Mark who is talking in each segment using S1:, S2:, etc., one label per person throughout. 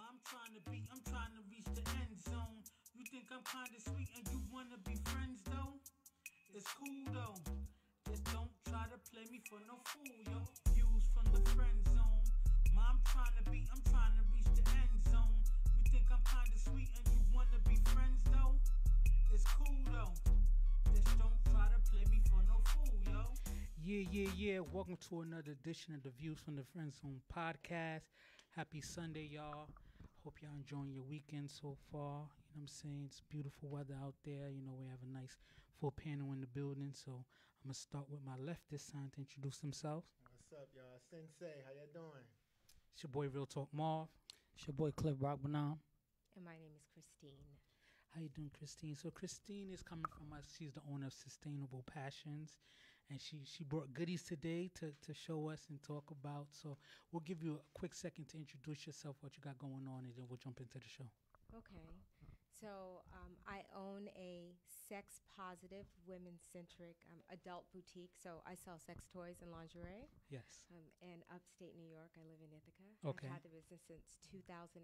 S1: I'm trying to reach the end zone. You think I'm kinda sweet and you wanna be friends though? It's cool though. Just don't try to play me for no fool, yo. Views from the friend zone. I'm trying to reach the end zone. You think I'm kinda sweet and you wanna be friends though? It's cool though. Just don't try to play me for no fool, yo. Yeah. Welcome to another edition of the Views from the Friend Zone podcast. Happy Sunday, y'all. Hope y'all enjoying your weekend so far. You know what I'm saying? It's beautiful weather out there. You know, we have a nice full panel in the building. So I'm going to start with my left this time to introduce themselves.
S2: What's up, y'all? Sensei, how you doing?
S1: It's your boy, Real Talk Marv.
S3: It's your boy, Cliff Rockbanam.
S4: And my name is Christine.
S1: How you doing, Christine? So Christine is coming from us. She's the owner of Sustainable Passions. And she brought goodies today to show us and talk about. So we'll give you a quick second to introduce yourself, what you got going on, and then we'll jump into the show.
S4: Okay. So I own a sex-positive, women-centric adult boutique. So I sell sex toys and lingerie.
S1: Yes.
S4: In upstate New York. I live in Ithaca.
S1: Okay.
S4: I've had the business since 2009.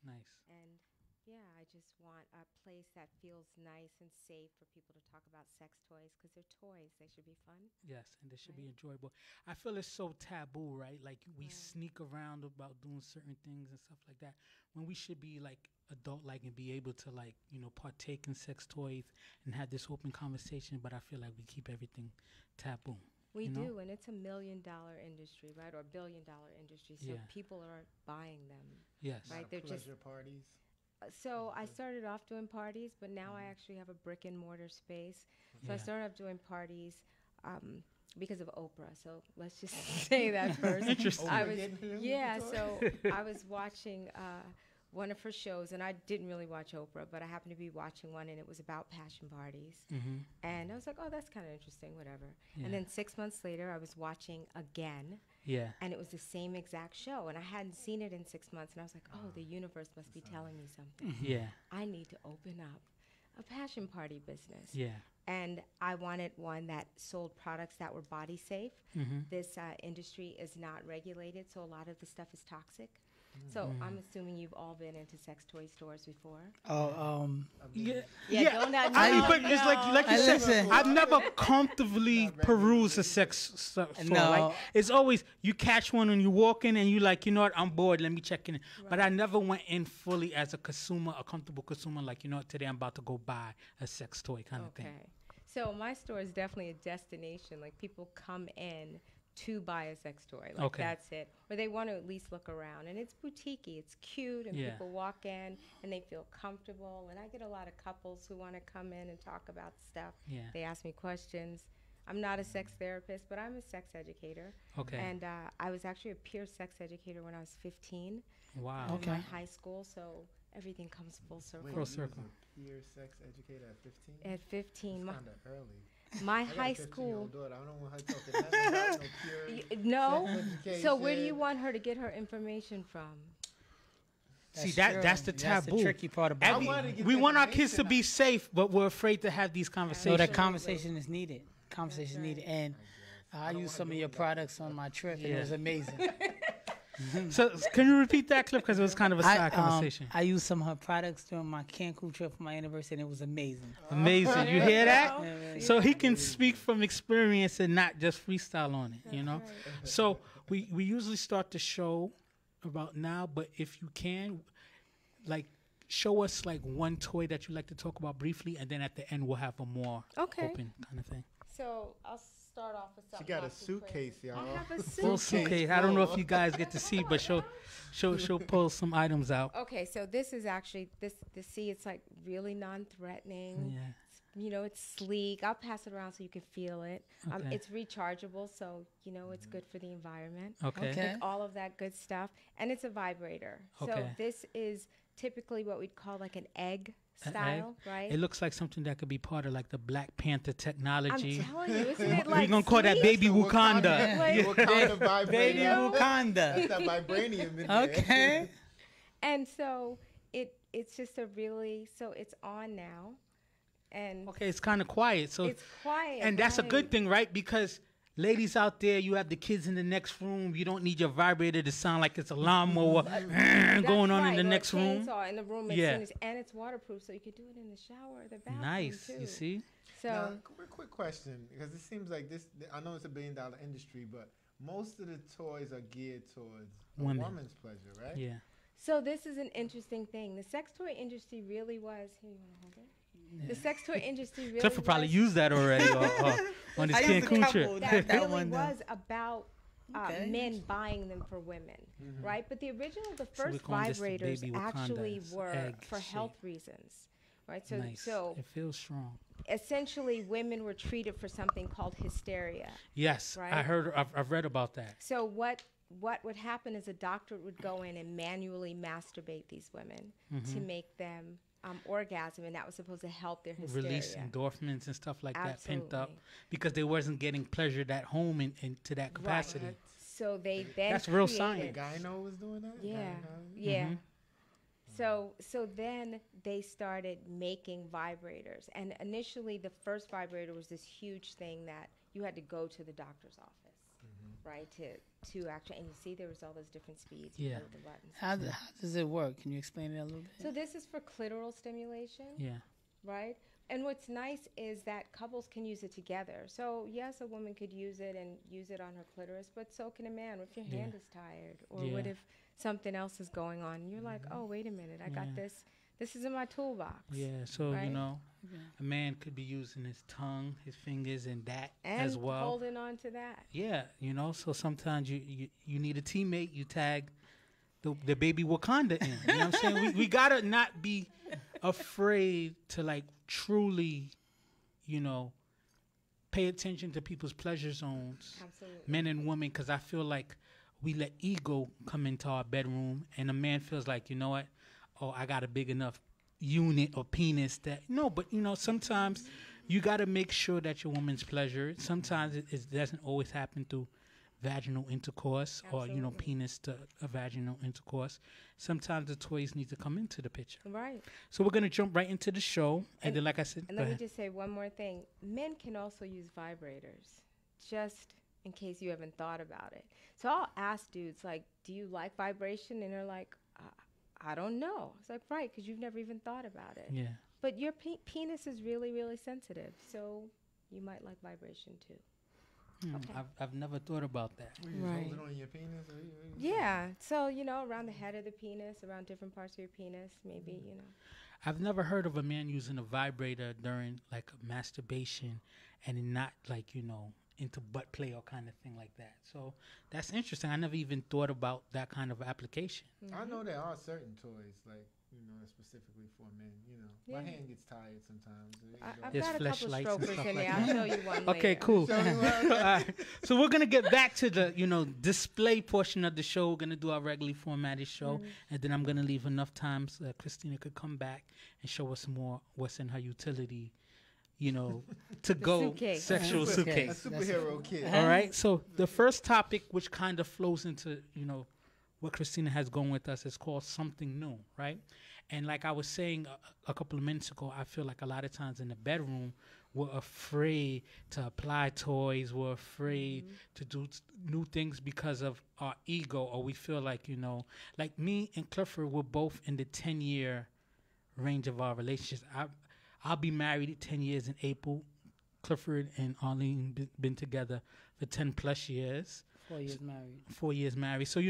S1: Nice.
S4: And yeah, I just want a place that feels nice and safe for people to talk about sex toys because they're toys. They should be fun.
S1: Yes, and they should be enjoyable. I feel it's so taboo, right? Like we sneak around about doing certain things and stuff like that when we should be like adult-like and be able to like, you know, partake in sex toys and have this open conversation. But I feel like we keep everything taboo.
S4: We do, and it's $1 million industry, right? Or $1 billion industry. So people are buying them.
S1: Yes.
S4: Right? They're
S2: pleasure parties.
S4: So I started off doing parties, but now I actually have a brick and mortar space. So I started off doing parties because of Oprah. So let's just say that first.
S1: Interesting.
S4: So I was watching one of her shows, and I didn't really watch Oprah, but I happened to be watching one, and it was about passion parties.
S1: Mm-hmm.
S4: And I was like, oh, that's kind of interesting, whatever.
S1: Yeah.
S4: And then 6 months later, I was watching again.
S1: Yeah.
S4: And it was the same exact show. And I hadn't seen it in 6 months. And I was like, oh, the universe must be telling me something.
S1: Yeah.
S4: I need to open up a passion party business.
S1: Yeah.
S4: And I wanted one that sold products that were body safe.
S1: Mm-hmm.
S4: This industry is not regulated, so a lot of the stuff is toxic. So I'm assuming you've all been into sex toy stores before.
S1: Yeah.
S4: Don't
S1: But it's like you said, I've never comfortably perused a sex store.
S3: No.
S1: Like, it's always you catch one when you walk in and you like, you know what, I'm bored, let me check in. Right. But I never went in fully as a consumer, a comfortable consumer, like, you know what, today I'm about to go buy a sex toy kind of thing.
S4: So my store is definitely a destination. Like people come in to buy a sex toy. Like that's it. Or they want to at least look around. And it's boutique-y. It's cute. And people walk in and they feel comfortable. And I get a lot of couples who want to come in and talk about stuff. Yeah. They ask me questions. I'm not a sex therapist, but I'm a sex educator. Okay. And I was actually a peer sex educator when I was 15.
S1: Wow.
S4: In my high school. So everything comes full circle.
S2: Full circle. Peer sex educator at 15?
S4: At 15.
S2: That's kind of early.
S4: My high school.
S2: Daughter. I don't want her talking about no pure
S4: no.
S2: sex education.
S4: So where do you want her to get her information from?
S1: See, that's the taboo.
S3: That's the tricky part about it.
S1: We want our kids to be safe, but we're afraid to have these conversations.
S3: So that conversation is needed. Conversation is needed. And I used some of your products on my trip, and it was amazing.
S1: So can you repeat that, Clip? Because it was kind of a side conversation.
S3: I used some of her products during my Cancun trip for my anniversary, and it was amazing.
S1: Amazing. You hear that? So he can speak from experience and not just freestyle on it, you know? So we usually start the show about now, but if you can, like, show us, like, one toy that you like to talk about briefly, and then at the end we'll have a more open kind of thing.
S4: So I'll start off with something.
S2: She got a suitcase, y'all.
S4: I have a
S1: Full suitcase. I don't know if you guys get to see, but she'll pull some items out.
S4: Okay, so this is actually it's like really non-threatening.
S1: Yeah.
S4: You know, it's sleek. I'll pass it around so you can feel it.
S1: Okay.
S4: It's rechargeable, so you know it's good for the environment.
S1: Okay.
S4: Like all of that good stuff, and it's a vibrator.
S1: Okay.
S4: So this is typically what we'd call like an egg style, right?
S1: It looks like something that could be part of like the Black Panther technology.
S4: I'm telling you, isn't it like
S1: we're gonna call that baby Wakanda.
S2: Wakanda vibrator.
S3: Baby Wakanda.
S2: That's that vibranium in there.
S3: Okay.
S4: And so it's just so it's on now. And
S1: okay, it's kind of quiet. So
S4: it's quiet.
S1: and that's a good thing, right? Because ladies out there, you have the kids in the next room. You don't need your vibrator to sound like it's a lawnmower going on in the next room.
S4: In the room as soon as, and it's waterproof, so you could do it in the shower or the bathroom.
S1: Nice,
S4: too.
S1: you see.
S4: So,
S2: now, quick question, because it seems like this. I know it's $1 billion industry, but most of the toys are geared towards a woman's pleasure, right?
S1: Yeah.
S4: So this is an interesting thing. The sex toy industry really was. Here, you want to hold it? Yeah. The sex toy industry really.
S1: Clifford probably used that already on his Cancun trip.
S4: That really was about men buying them for women, right? But the first vibrators actually were for health reasons, right? So,
S1: nice.
S4: So
S1: it feels strong.
S4: Essentially, women were treated for something called hysteria.
S1: Yes, right? I've read about that.
S4: So what would happen is a doctor would go in and manually masturbate these women to make them orgasm, and that was supposed to help their hysteria.
S1: Release endorphins and stuff like that pent up because they wasn't getting pleasured at home to that capacity.
S4: Right. So they then
S1: that's real science.
S2: The gyno was doing that?
S4: Yeah. So then they started making vibrators, and initially the first vibrator was this huge thing that you had to go to the doctor's office, right, to actually, and you see there was all those different speeds.
S3: Yeah.
S4: The buttons.
S3: How does it work? Can you explain it a little bit?
S4: So this is for clitoral stimulation.
S1: Yeah.
S4: Right? And what's nice is that couples can use it together. So yes, a woman could use it and use it on her clitoris, but so can a man. What if your hand is tired? Or what if something else is going on? And you're like, oh, wait a minute, I got this. This is in my toolbox.
S1: Yeah, so, right? A man could be using his tongue, his fingers, and that as well.
S4: And holding on to that.
S1: Yeah, so sometimes you need a teammate, you tag the baby Wakanda in. You know what I'm saying? We got to not be afraid to, like, truly, pay attention to people's pleasure zones.
S4: Absolutely.
S1: Men and women, because I feel like we let ego come into our bedroom, and a man feels like, you know what? Oh, I got a big enough unit or penis that but sometimes you got to make sure that your woman's pleasure. Sometimes it doesn't always happen through vaginal intercourse. Absolutely. Or penis to a vaginal intercourse. Sometimes the toys need to come into the picture.
S4: Right.
S1: So we're gonna jump right into the show, and then, like I said,
S4: and let me just say one more thing. Men can also use vibrators, just in case you haven't thought about it. So I'll ask dudes, like, do you like vibration? And they're like, I don't know. It's like, right, because you've never even thought about it.
S1: Yeah.
S4: But your penis is really, really sensitive, so you might like vibration too. Okay.
S1: I've never thought about that.
S2: Right. Hold it on your penis?
S4: Yeah. So, around the head of the penis, around different parts of your penis, maybe,
S1: I've never heard of a man using a vibrator during, like, masturbation and not, like, into butt play or kind of thing like that. So that's interesting. I never even thought about that kind of application.
S2: I know there are certain toys, like, specifically for men. My hand gets tired sometimes.
S4: I've got a couple strokers in there. I'll show you one
S1: Okay,
S4: later.
S1: cool. So we're going to get back to the, display portion of the show. We're going to do our regularly formatted show. And then I'm going to leave enough time so Christina could come back and show us more what's in her utility, to go
S4: suitcase.
S1: sexual suitcase.
S2: A superhero kit.
S1: All right. So the first topic, which kind of flows into, what Christina has going with us, is called Something New, right? And like I was saying a couple of minutes ago, I feel like a lot of times in the bedroom, we're afraid to apply toys. We're afraid to do new things because of our ego, or we feel like, like me and Clifford, we're both in the 10-year range of our relationships. I'll be married 10 years in April. Clifford and Arlene been together for 10 plus years.
S3: 4 years married.
S1: 4 years married. So,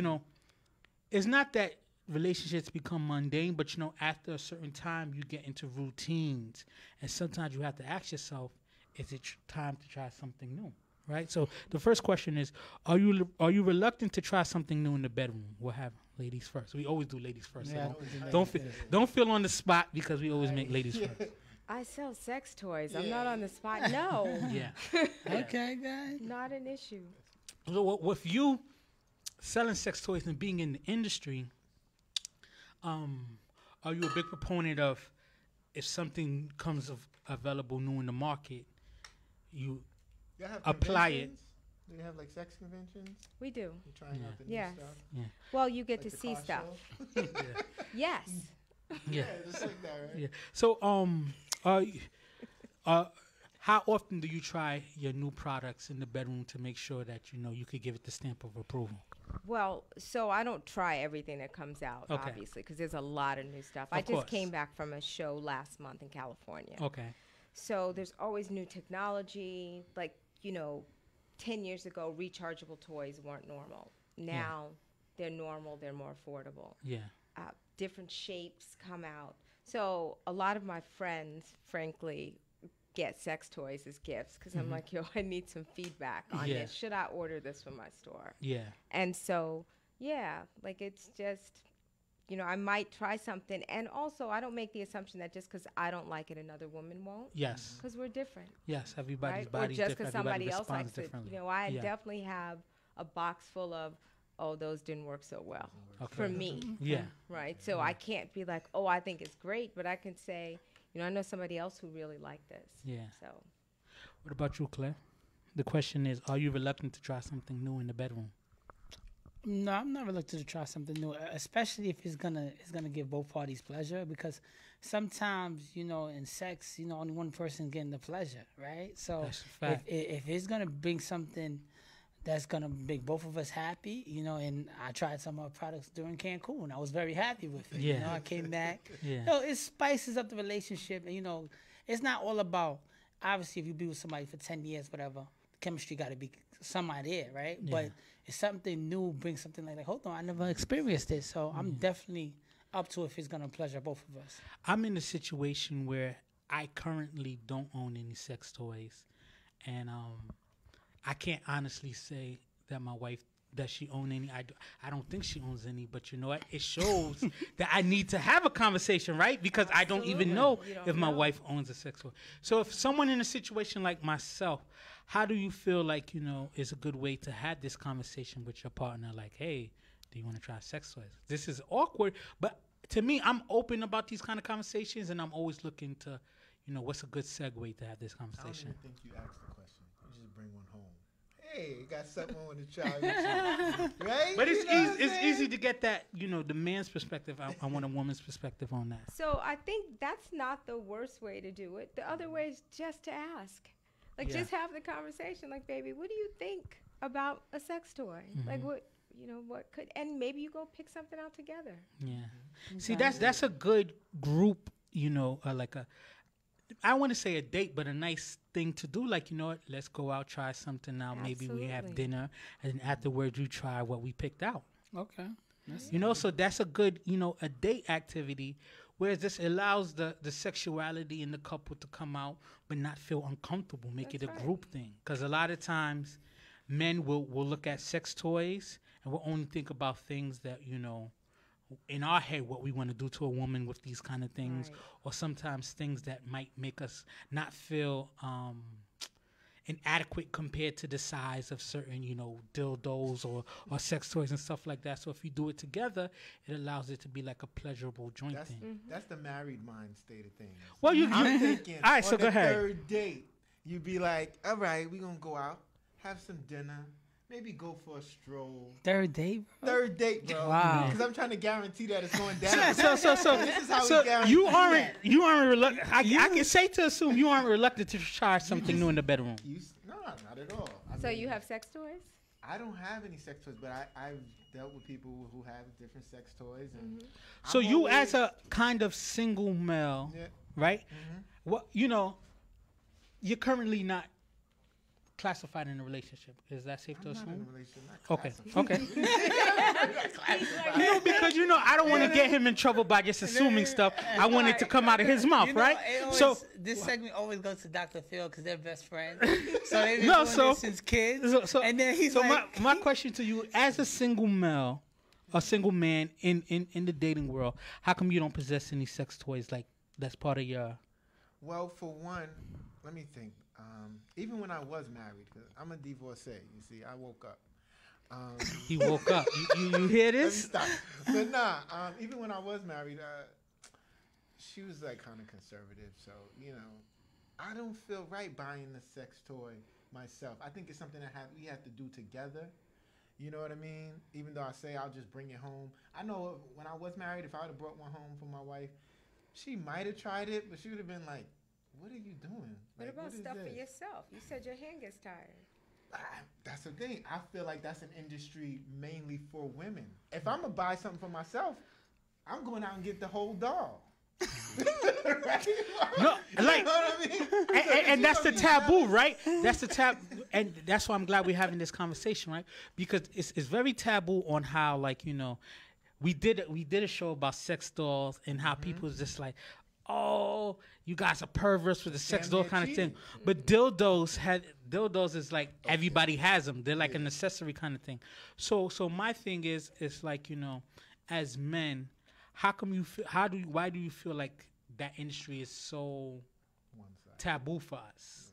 S1: it's not that relationships become mundane, but, after a certain time, you get into routines. And sometimes you have to ask yourself, is it time to try something new? Right? So the first question is, are you reluctant to try something new in the bedroom? We'll have ladies first. We always do ladies first.
S3: Yeah,
S1: so don't feel on the spot because we always make ladies first.
S4: I sell sex toys. I'm not on the spot. No.
S1: Yeah.
S3: Okay, guys.
S4: Not an issue.
S1: So with you selling sex toys and being in the industry, are you a big proponent of, if something comes available new in the market, you apply it?
S2: Do you have, like, sex conventions?
S4: We do.
S2: You're trying out the new stuff?
S1: Yeah.
S4: Well, you get
S2: Like
S4: to
S2: the
S4: see
S2: car
S4: stuff.
S2: show?
S4: Yes.
S1: Yeah.
S2: Just like that, right?
S1: Yeah. So, how often do you try your new products in the bedroom to make sure that you could give it the stamp of approval?
S4: Well, so I don't try everything that comes out, obviously, because there's a lot of new stuff. I just came back from a show last month in California.
S1: Okay.
S4: So there's always new technology. Like, 10 years ago, rechargeable toys weren't normal. Now they're normal. They're more affordable.
S1: Yeah.
S4: Different shapes come out. So a lot of my friends, frankly, get sex toys as gifts because I'm like, I need some feedback on this. Should I order this from my store?
S1: Yeah.
S4: And so, like it's just, I might try something. And also, I don't make the assumption that just because I don't like it, another woman won't.
S1: Yes.
S4: Because we're different.
S1: Yes, everybody's
S4: right?
S1: body's
S4: Or just
S1: different.
S4: because somebody else likes it.
S1: Differently.
S4: I definitely have a box full of, those didn't work so well for me.
S1: Yeah.
S4: Right? So I can't be like, I think it's great, but I can say, I know somebody else who really liked this.
S1: Yeah.
S4: So.
S1: What about you, Claire? The question is, are you reluctant to try something new in the bedroom?
S3: No, I'm not reluctant to try something new, especially if it's gonna give both parties pleasure. Because sometimes, in sex, only one person getting the pleasure, right? So if it's gonna bring something that's gonna make both of us happy, and I tried some of our products during Cancun, I was very happy with it.
S1: Yeah.
S3: I came back.
S1: Yeah.
S3: It spices up the relationship, and it's not all about. Obviously, if you be with somebody for 10 years, whatever, chemistry got to be some idea, right?
S1: Yeah.
S3: But if something new brings something like, hold on, I never experienced this. So I'm definitely up to if it's going to pleasure both of us.
S1: I'm in a situation where I currently don't own any sex toys. And I can't honestly say that my wife, does she own any? I don't think she owns any, but you know what? It shows that I need to have a conversation, right? Because I don't even know if my wife owns a sex toy. So if someone in a situation like myself, how do you feel like, is a good way to have this conversation with your partner? Like, hey, do you want to try sex toys? This is awkward, but to me, I'm open about these kind of conversations, and I'm always looking to, what's a good segue to have this conversation.
S2: I don't even think you asked the question. You just bring one home. Hey, got something on the child, right?
S1: But it's easy to get that, the man's perspective. I want a woman's perspective on that.
S4: So I think that's not the worst way to do it. The other way is just to ask. Like, just have the conversation. Like, baby, what do you think about a sex toy? Like, what could, and maybe you go pick something out together.
S1: Yeah. See, that's a good group, like I want to say a date, but a nice thing to do. Like, let's go out, try something out. Absolutely. Maybe we have dinner, and afterwards you try what we picked out.
S3: Okay.
S1: So that's a good, a date activity, whereas this allows the sexuality in the couple to come out, but not feel uncomfortable, make it a group thing. Because a lot of times men will look at sex toys and will only think about things that, in our head, what we want to do to a woman with these kind of things, or sometimes things that might make us not feel inadequate compared to the size of certain, dildos or sex toys and stuff like that. So if you do it together, it allows it to be like a pleasurable joint thing.
S2: That's the married mind state of things.
S1: Well,
S2: I'm thinking,
S1: all right, so go ahead.
S2: Third date, you'd be like, all right, we're going to go out, have some dinner. Maybe go for a stroll.
S3: Third date, bro?
S2: Third date, bro.
S3: Wow.
S2: Because I'm trying to guarantee that it's going down.
S1: So
S2: this is how we guarantee
S1: you aren't reluctant. I can say to assume you aren't reluctant to try something new in the bedroom.
S2: No, not at all.
S4: So you have sex toys?
S2: I don't have any sex toys, but I've dealt with people who have different sex toys. And
S1: so you, as a kind of single male, right? What you're currently not classified in a relationship. Is that safe to assume?
S2: Not in a relationship.
S1: Okay. Because I don't want to get him in trouble by just assuming stuff. I want it to come out of his mouth, right?
S3: So this segment always goes to Dr. Phil because they're best friends. So they've been doing this since kids. And then he's like,
S1: my question to you, as a single male, a single man in the dating world, how come you don't possess any sex toys like that's part of your?
S2: Well, for one, let me think. Even when I was married, because I'm a divorcee, you see, I woke up.
S1: He woke up. You hear this?
S2: Let me stop. But nah, even when I was married, she was like kind of conservative. So, I don't feel right buying the sex toy myself. I think it's something that we have to do together. You know what I mean? Even though I say I'll just bring it home. I know when I was married, if I would have brought one home for my wife, she might have tried it, but she would have been like, what are you doing?
S4: What
S2: Like,
S4: about
S2: is
S4: stuff for
S2: this?
S4: yourself? You said your hand gets tired.
S2: That's the thing. I feel like that's an industry mainly for women. If I'm gonna buy something for myself, I'm going out and get the whole doll. Right?
S3: No, like,
S2: you know what I mean?
S3: and that's the taboo, right? That's the taboo, and that's why I'm glad we're having this conversation, right? Because it's very taboo on how, like, you know, we did a show about sex dolls and how people is just like, oh, you guys are perverts for the sex doll kind of thing. But dildos is like everybody has them. They're like an accessory kind of thing. So my thing is like, you know, as men, why do you feel like that industry is so taboo for us?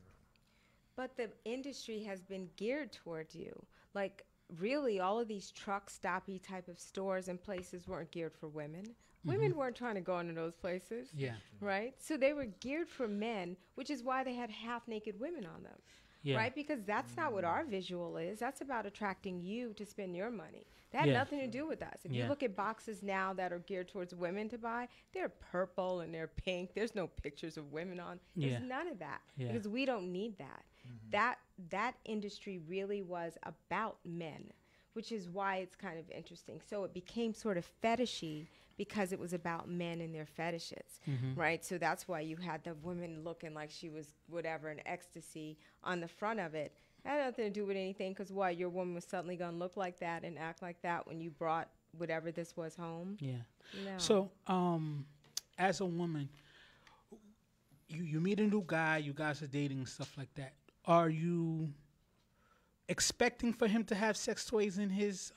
S4: But the industry has been geared towards you. Like, really, all of these truck stoppy type of stores and places weren't geared for women. Women weren't trying to go into those places.
S3: Yeah.
S4: Right? So they were geared for men, which is why they had half-naked women on them. Yeah. Right? Because that's not what our visual is. That's about attracting you to spend your money. That had nothing to do with us. If you look at boxes now that are geared towards women to buy, they're purple and they're pink. There's no pictures of women on. There's none of that because we don't need that. That industry really was about men, which is why it's kind of interesting. So it became sort of fetishy because it was about men and their fetishes, right? So that's why you had the woman looking like she was whatever, an ecstasy on the front of it. That had nothing to do with anything because what, your woman was suddenly going to look like that and act like that when you brought whatever this was home?
S3: Yeah.
S4: No.
S3: So as a woman, you meet a new guy, you guys are dating and stuff like that. Are you expecting for him to have sex toys in his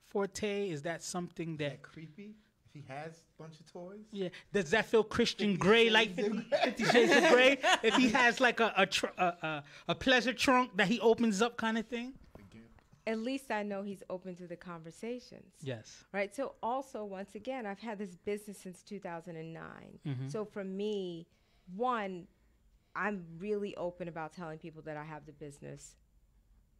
S3: forte? Is that something that
S2: creepy? If he has a bunch of toys?
S3: Yeah. Does that feel Christian Grey, like 50 Shades of Grey? If he has like a pleasure trunk that he opens up kind of thing?
S4: At least I know he's open to the conversations.
S3: Yes.
S4: Right? So also, once again, I've had this business since 2009. So for me, one, I'm really open about telling people that I have the business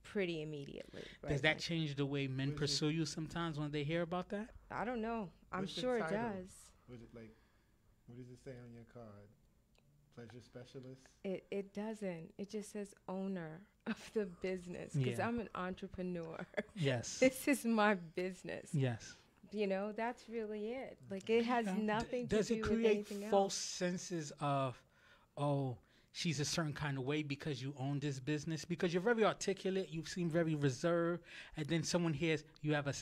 S4: pretty immediately. Right?
S3: Does that change the way men pursue you sometimes when they hear about that?
S4: I don't know. I'm sure it does.
S2: Was it like, what does it say on your card? Pleasure specialist?
S4: It doesn't. It just says owner of the business because I'm an entrepreneur.
S3: Yes.
S4: This is my business.
S3: Yes.
S4: You know, that's really it. Like, it has nothing to do with anything else.
S3: Does it create false senses of, oh, she's a certain kind of way because you own this business? Because you're very articulate, you seem very reserved, and then someone hears you have a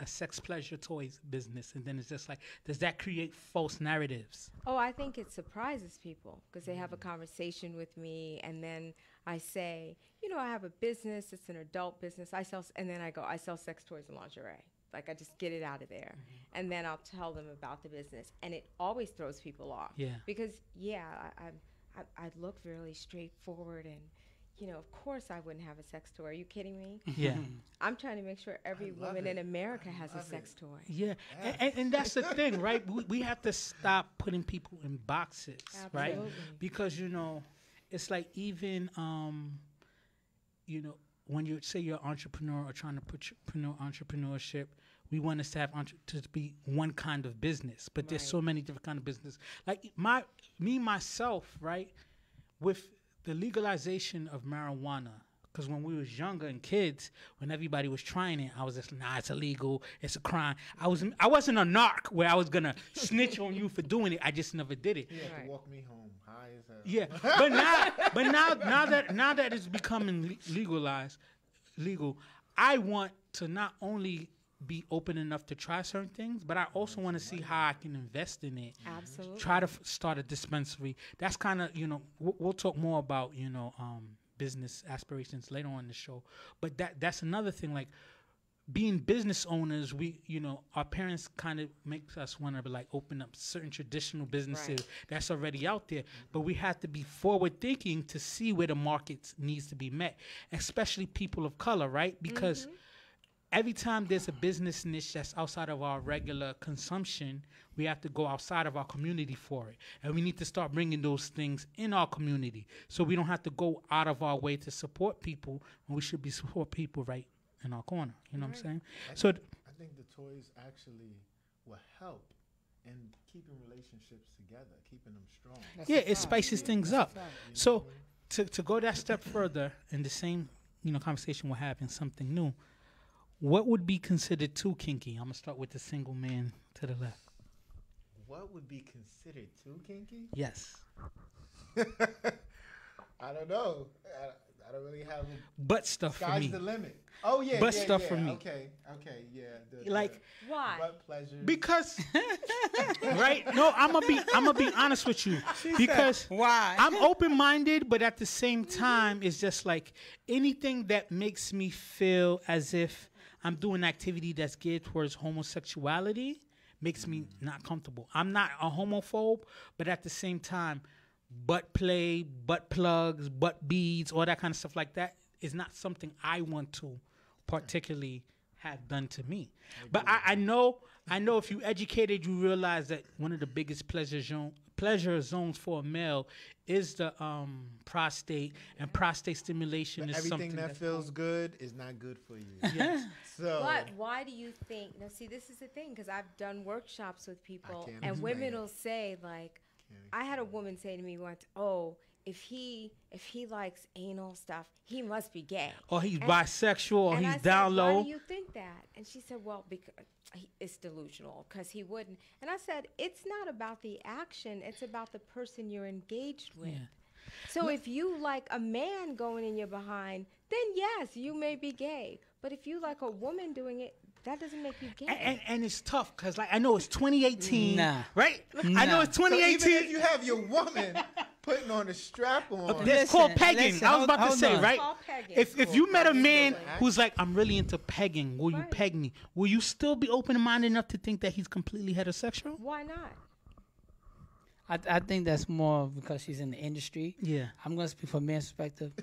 S3: sex pleasure toys business, and then it's just like, does that create false narratives?
S4: Oh, I think it surprises people because they have a conversation with me, and then I say, you know, I have a business, it's an adult business, and then I go, I sell sex toys and lingerie. Like, I just get it out of there. And then I'll tell them about the business. And it always throws people off. Yeah. Because, I look really straightforward and, you know, of course I wouldn't have a sex toy. Are you kidding me?
S3: Yeah.
S4: I'm trying to make sure every woman in America has a sex toy.
S3: Yeah. And that's the thing, right? We have to stop putting people in boxes, right? Because, you know, it's like even, you know, when you say you're an entrepreneur or trying to put entrepreneurship, we want us to have to be one kind of business, but there's so many different kind of business. Like myself, right, with the legalization of marijuana, because when we was younger and kids, when everybody was trying it, I was just, nah, it's illegal, it's a crime. I wasn't a narc where I was gonna snitch on you for doing it. I just never did it.
S2: You had to walk me home high as hell.
S3: Yeah, but now that it's becoming legal, I want to not only be open enough to try certain things, but I also want to see how I can invest in it.
S4: Absolutely.
S3: Try to start a dispensary. That's kind of, you know, we'll talk more about, you know, business aspirations later on in the show. But that's another thing, like being business owners, you know, our parents kind of makes us want to like open up certain traditional businesses that's already out there. But we have to be forward thinking to see where the market needs to be met, especially people of color, right? Because every time there's a business niche that's outside of our regular consumption, we have to go outside of our community for it. And we need to start bringing those things in our community so we don't have to go out of our way to support people when we should be support people right in our corner. You know what I'm saying?
S2: I think the toys actually will help and keeping relationships together, keeping them strong.
S3: It spices things up. So to go that step further in the same conversation we're having, something new. What would be considered too kinky? I'm gonna start with the single man to the left.
S2: What would be considered too kinky?
S3: Yes.
S2: I don't know. I don't really have.
S3: Butt stuff for me.
S2: Sky's the limit. Oh yeah,
S3: butt stuff for me.
S2: Okay, yeah.
S4: Why?
S2: Butt pleasure.
S3: Because, right? No, I'm gonna be honest with you. Because
S5: why?
S3: I'm open-minded, but at the same time, it's just like anything that makes me feel as if I'm doing activity that's geared towards homosexuality makes me not comfortable. I'm not a homophobe, but at the same time, butt play, butt plugs, butt beads, all that kind of stuff like that is not something I want to particularly have done to me. But I know if you educated, you realize that one of the biggest pleasure zones for a male is the prostate, and prostate stimulation is something
S2: everything that feels good is not good for you.
S3: Yes.
S2: So
S4: But why do you think? Now, see, this is the thing, because I've done workshops with people, and women will say, like, I had a woman say to me once, "Oh, if he likes anal stuff, he must be gay.
S3: Or he's bisexual, or
S4: and
S3: he's
S4: I said,
S3: down low."
S4: Why do you think that? And she said, "Well, because it's delusional, because he wouldn't." And I said, "It's not about the action; it's about the person you're engaged with."
S3: Yeah.
S4: So if you like a man going in your behind, then yes, you may be gay. But if you like a woman doing it, that doesn't make you gay.
S3: And it's tough because, like, I know it's 2018, right?
S5: Nah.
S3: I know it's
S2: So
S3: 2018.
S2: even if you have your woman putting on a strap on,
S3: It's called pegging. I was about to say,
S5: on.
S3: right?
S4: It's called pegging.
S3: If you met a man
S2: Pegging.
S3: who's like, "I'm really into pegging," will you
S4: Right.
S3: peg me? Will you still be open-minded enough to think that he's completely heterosexual?
S4: Why not?
S5: I think that's more because she's in the industry.
S3: Yeah.
S5: I'm gonna speak from a man's perspective.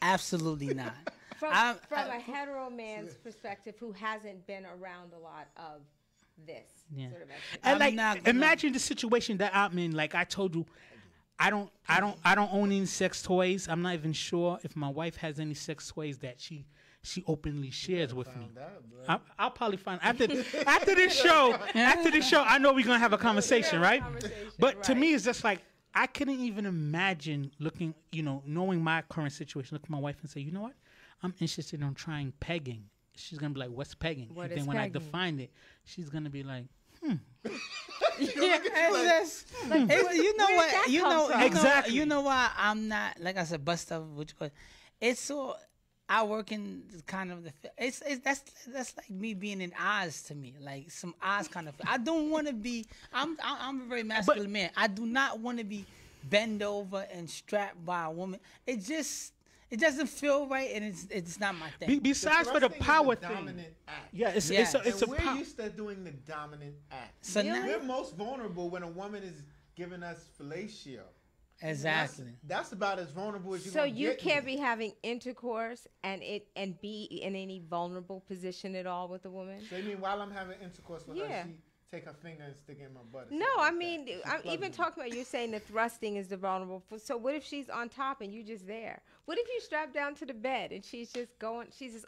S5: Absolutely not.
S4: From
S5: I'm-
S4: a hetero man's perspective who hasn't been around a lot of this
S3: Yeah.
S4: sort of activity.
S3: And
S5: I'm
S3: like,
S5: not gonna-
S3: imagine the situation that I'm in. Like I told you, I don't own any sex toys. I'm not even sure if my wife has any sex toys that she openly shares with me.
S2: found out, bro.
S3: I'll probably find after this show. After this show, I know we're gonna have a conversation, right? But to me, it's just like I couldn't even imagine looking, knowing my current situation. Look at my wife and say, "You know what? I'm interested in trying pegging." She's gonna be like, "What's pegging?"
S4: What
S3: and
S4: is
S3: then when
S4: pegging?
S3: I define it, she's gonna be like,
S5: Yeah, it's just, you know
S4: where
S5: what?
S4: did that
S5: You
S4: come
S5: know,
S4: from?
S3: Exactly.
S5: You know why I'm not, like I said, bust stuff. It's so. I work in kind of that's like me being in Oz to me, like some Oz kind of. I don't want to be. I'm a very masculine man. I do not want to be bent over and strapped by a woman. It doesn't feel right, and it's not my thing.
S3: besides for the
S2: thrusting is
S3: power
S2: a
S3: thing.
S2: dominant act.
S3: Yeah, it's
S5: Yeah.
S3: a
S2: We're
S3: power.
S2: used to doing the dominant act.
S5: So now,
S2: We're most vulnerable when a woman is giving us fellatio.
S5: exactly.
S2: That's about as vulnerable as you.
S4: So you can't be having intercourse and be in any vulnerable position at all with a woman?
S2: So you mean while I'm having intercourse with
S4: Yeah.
S2: her, she take her finger and stick it in my butt? or
S4: No,
S2: something
S4: I
S2: like
S4: mean,
S2: that. She
S4: I'm
S2: plugs
S4: even
S2: me.
S4: talking about you saying the thrusting is the vulnerable. So what if she's on top and you just there? What if you strap down to the bed and she's just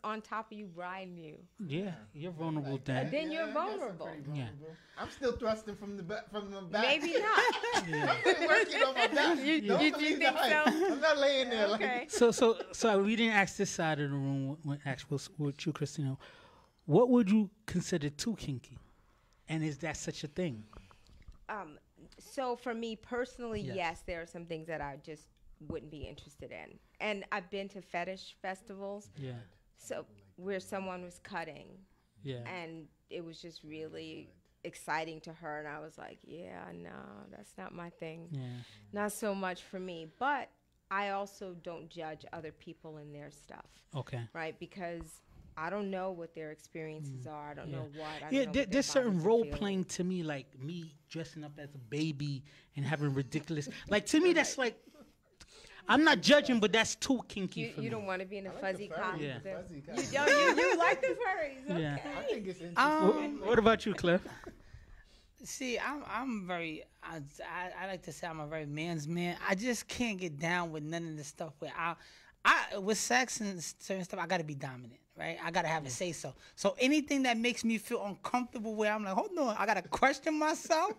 S4: on top of you, riding you?
S3: Yeah, you're vulnerable
S2: Like
S3: then.
S2: that.
S4: Then you're
S2: I guess I'm
S4: vulnerable.
S2: pretty
S3: Yeah.
S2: vulnerable. I'm still thrusting from the back.
S4: Maybe not.
S2: I'm working on my back.
S4: You
S2: Don't
S4: think
S2: believe that.
S4: so?
S2: I'm not laying there
S4: Okay.
S3: So we didn't ask this side of the room. When asked with you, Christina, what would you consider too kinky, and is that such a thing?
S4: So for me personally,
S3: Yes.
S4: yes, there are some things that I just wouldn't be interested in. And I've been to fetish festivals,
S3: Yeah,
S4: so where someone was cutting,
S3: yeah.
S4: and it was just really exciting to her, and I was like, yeah, no, that's not my thing.
S3: Yeah.
S4: Not so much for me. But I also don't judge other people and their stuff,
S3: Okay.
S4: right? Because I don't know what their experiences are. I don't know what. I don't
S3: Yeah,
S4: know what their
S3: there's certain
S4: bodies are
S3: role
S4: feeling.
S3: playing to me, like me dressing up as a baby and having ridiculous. Like to me, that's like. I'm not judging, but that's too kinky for me.
S4: You don't want to be in a
S2: I like
S4: fuzzy
S2: the
S4: cotton.
S2: furry,
S3: Yeah.
S2: the fuzzy
S4: You
S2: cotton.
S4: don't. You like the furries. Okay.
S3: Yeah.
S2: I think it's interesting.
S3: What about you, Cliff?
S5: See, I'm very. I like to say I'm a very man's man. I just can't get down with none of the stuff where with sex and certain stuff, I gotta be dominant, right? I gotta have a say so. So anything that makes me feel uncomfortable, where I'm like, hold on, I gotta question myself.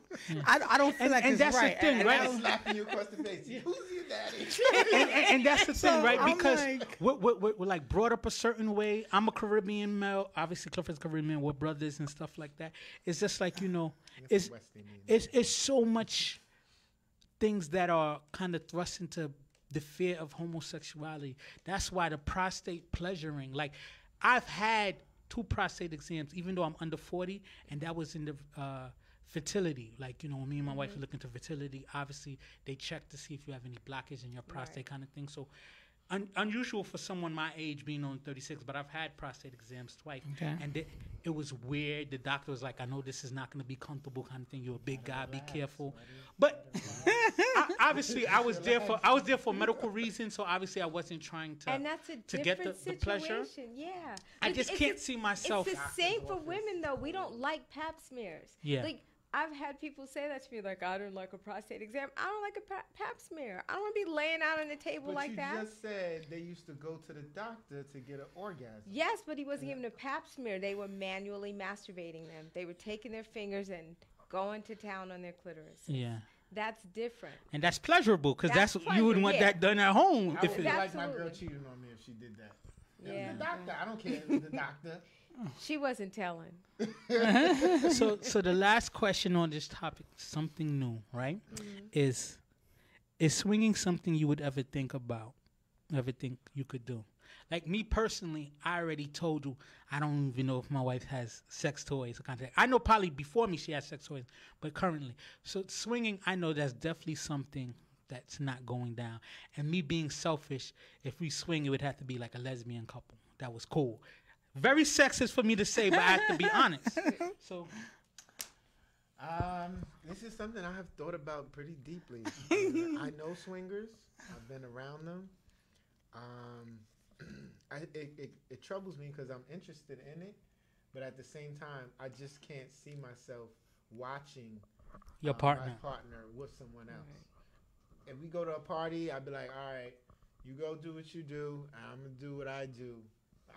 S5: I don't feel like
S1: and
S5: it's
S1: that's
S5: right.
S1: the thing, right?
S2: Slapping you across the face. Who's your daddy?
S1: and that's the thing, right?
S5: I'm
S1: Because
S5: like-
S1: we're like brought up a certain way. I'm a Caribbean male. Obviously, Clifford's Caribbean. We're brothers and stuff like that. It's just like, you know, it's so much things that are kind of thrust into the fear of homosexuality. That's why the prostate pleasuring, like I've had 2 prostate exams, even though I'm under 40, and that was in the fertility. Like, you know, when me and my wife are looking to fertility, obviously they check to see if you have any blockage in your prostate, kind of thing. So unusual for someone my age being on 36, but I've had prostate exams twice.
S5: Okay.
S1: And it was weird. The doctor was like, I know this is not going to be comfortable, kind of thing. You're a big guy, be careful. But obviously I was there for medical reasons, so obviously I wasn't trying to
S4: And that's a
S1: to get
S4: different
S1: the pleasure.
S4: situation. Yeah.
S1: I
S4: But
S1: just
S4: it's
S1: can't
S4: the-
S1: see myself.
S4: It's the same for women, though. We don't like pap smears.
S1: Yeah.
S4: Like, I've had people say that to me, like, I don't like a prostate exam. I don't like a pap smear. I don't want to be laying out on the table
S2: But
S4: like
S2: you
S4: that.
S2: just said they used to go to the doctor to get an orgasm.
S4: Yes, but he wasn't giving a pap smear. They were manually masturbating them. They were taking their fingers and going to town on their clitoris.
S1: Yeah.
S4: That's different.
S1: And that's pleasurable, because
S4: That's
S1: you would
S4: pleasure,
S1: want
S4: yeah.
S1: that done at home.
S2: I
S1: If
S2: would
S1: it,
S2: feel like my girl
S4: Absolutely.
S2: cheated on me if she did that. It
S4: Yeah.
S2: was the doctor. I don't care. It was the doctor.
S4: She wasn't telling.
S1: so the last question on this topic, something new, right? Is swinging something you would ever think about, ever think you could do? Like me personally, I already told you I don't even know if my wife has sex toys or kind of thing. I know probably before me she has sex toys, but currently. So swinging, I know that's definitely something that's not going down. And me being selfish, if we swing, it would have to be like a lesbian couple. That was cool. Very sexist for me to say, but I have to be honest. So
S2: This is something I have thought about pretty deeply. I know swingers. I've been around them. It troubles me because I'm interested in it, but at the same time, I just can't see myself watching
S1: your partner.
S2: my partner with someone else. If we go to a party, I'd be like, all right, you go do what you do, and I'm gonna do what I do.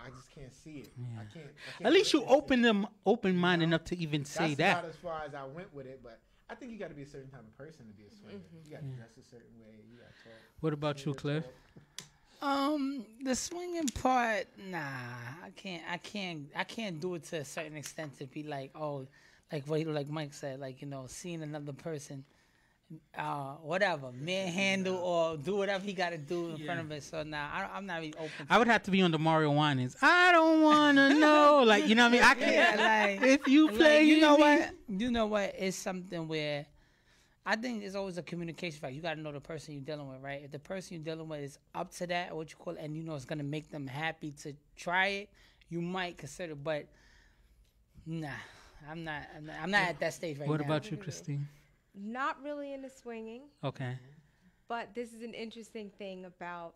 S2: I just can't see it.
S1: Yeah.
S2: I can't
S1: At least you
S2: witness it.
S1: open-minded enough to even say
S2: That's
S1: that.
S2: about as far as I went with it, but I think you got to be a certain type of person to be a swinger. You got to dress a certain way. You got to talk.
S1: What about you, Cliff?
S5: The swinging part, nah, I can't do it to a certain extent to be like, oh, like Mike said, like, you know, seeing another person, whatever, manhandle or do whatever he got to do in front of it. So nah, I'm not really open.
S1: I would have to be on the Mario Winans. I don't want to know. Like, you know what I mean? I can't.
S5: like,
S1: If you play,
S5: like,
S1: me.
S5: you know what? It's something where I think it's always a communication factor. You got to know the person you're dealing with, right? If the person you're dealing with is up to that, or what you call it, and you know it's gonna make them happy to try it, you might consider. But nah, I'm not at that stage right now.
S1: What about you, Christine?
S4: Not really into swinging,
S1: Okay.
S4: but this is an interesting thing about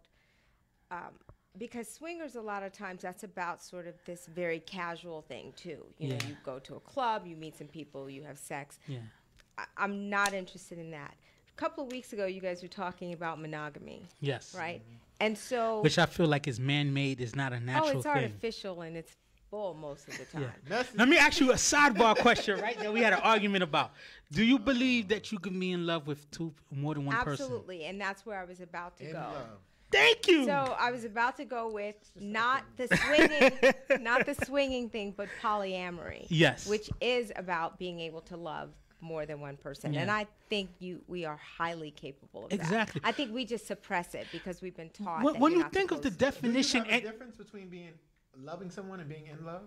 S4: because swingers a lot of times that's about sort of this very casual thing too. You know,
S1: Yeah.
S4: you go to a club, you meet some people, you have sex.
S1: Yeah.
S4: I'm not interested in that. A couple of weeks ago, you guys were talking about monogamy,
S1: Yes.
S4: right? And so,
S1: Which I feel like is man-made. Is not a natural
S4: it's
S1: thing.
S4: artificial and it's bull most of the time.
S1: Let me ask you a sidebar question, right? That we had an argument about. Do you believe that you can be in love with more than one person?
S4: Absolutely, and that's where I was about to
S2: In
S4: go.
S2: love.
S1: Thank you.
S4: So I was about to go with not the swinging thing, but polyamory.
S1: Yes.
S4: Which is about being able to love more than one person,
S1: Yeah.
S4: and I think we are highly capable of
S1: Exactly.
S4: that. I think we just suppress it because we've been taught.
S1: When,
S4: that
S1: when
S4: you're
S1: you
S4: not
S1: think of the
S4: supposed to.
S2: Do you
S1: definition,
S2: have a difference between being loving someone and being in love?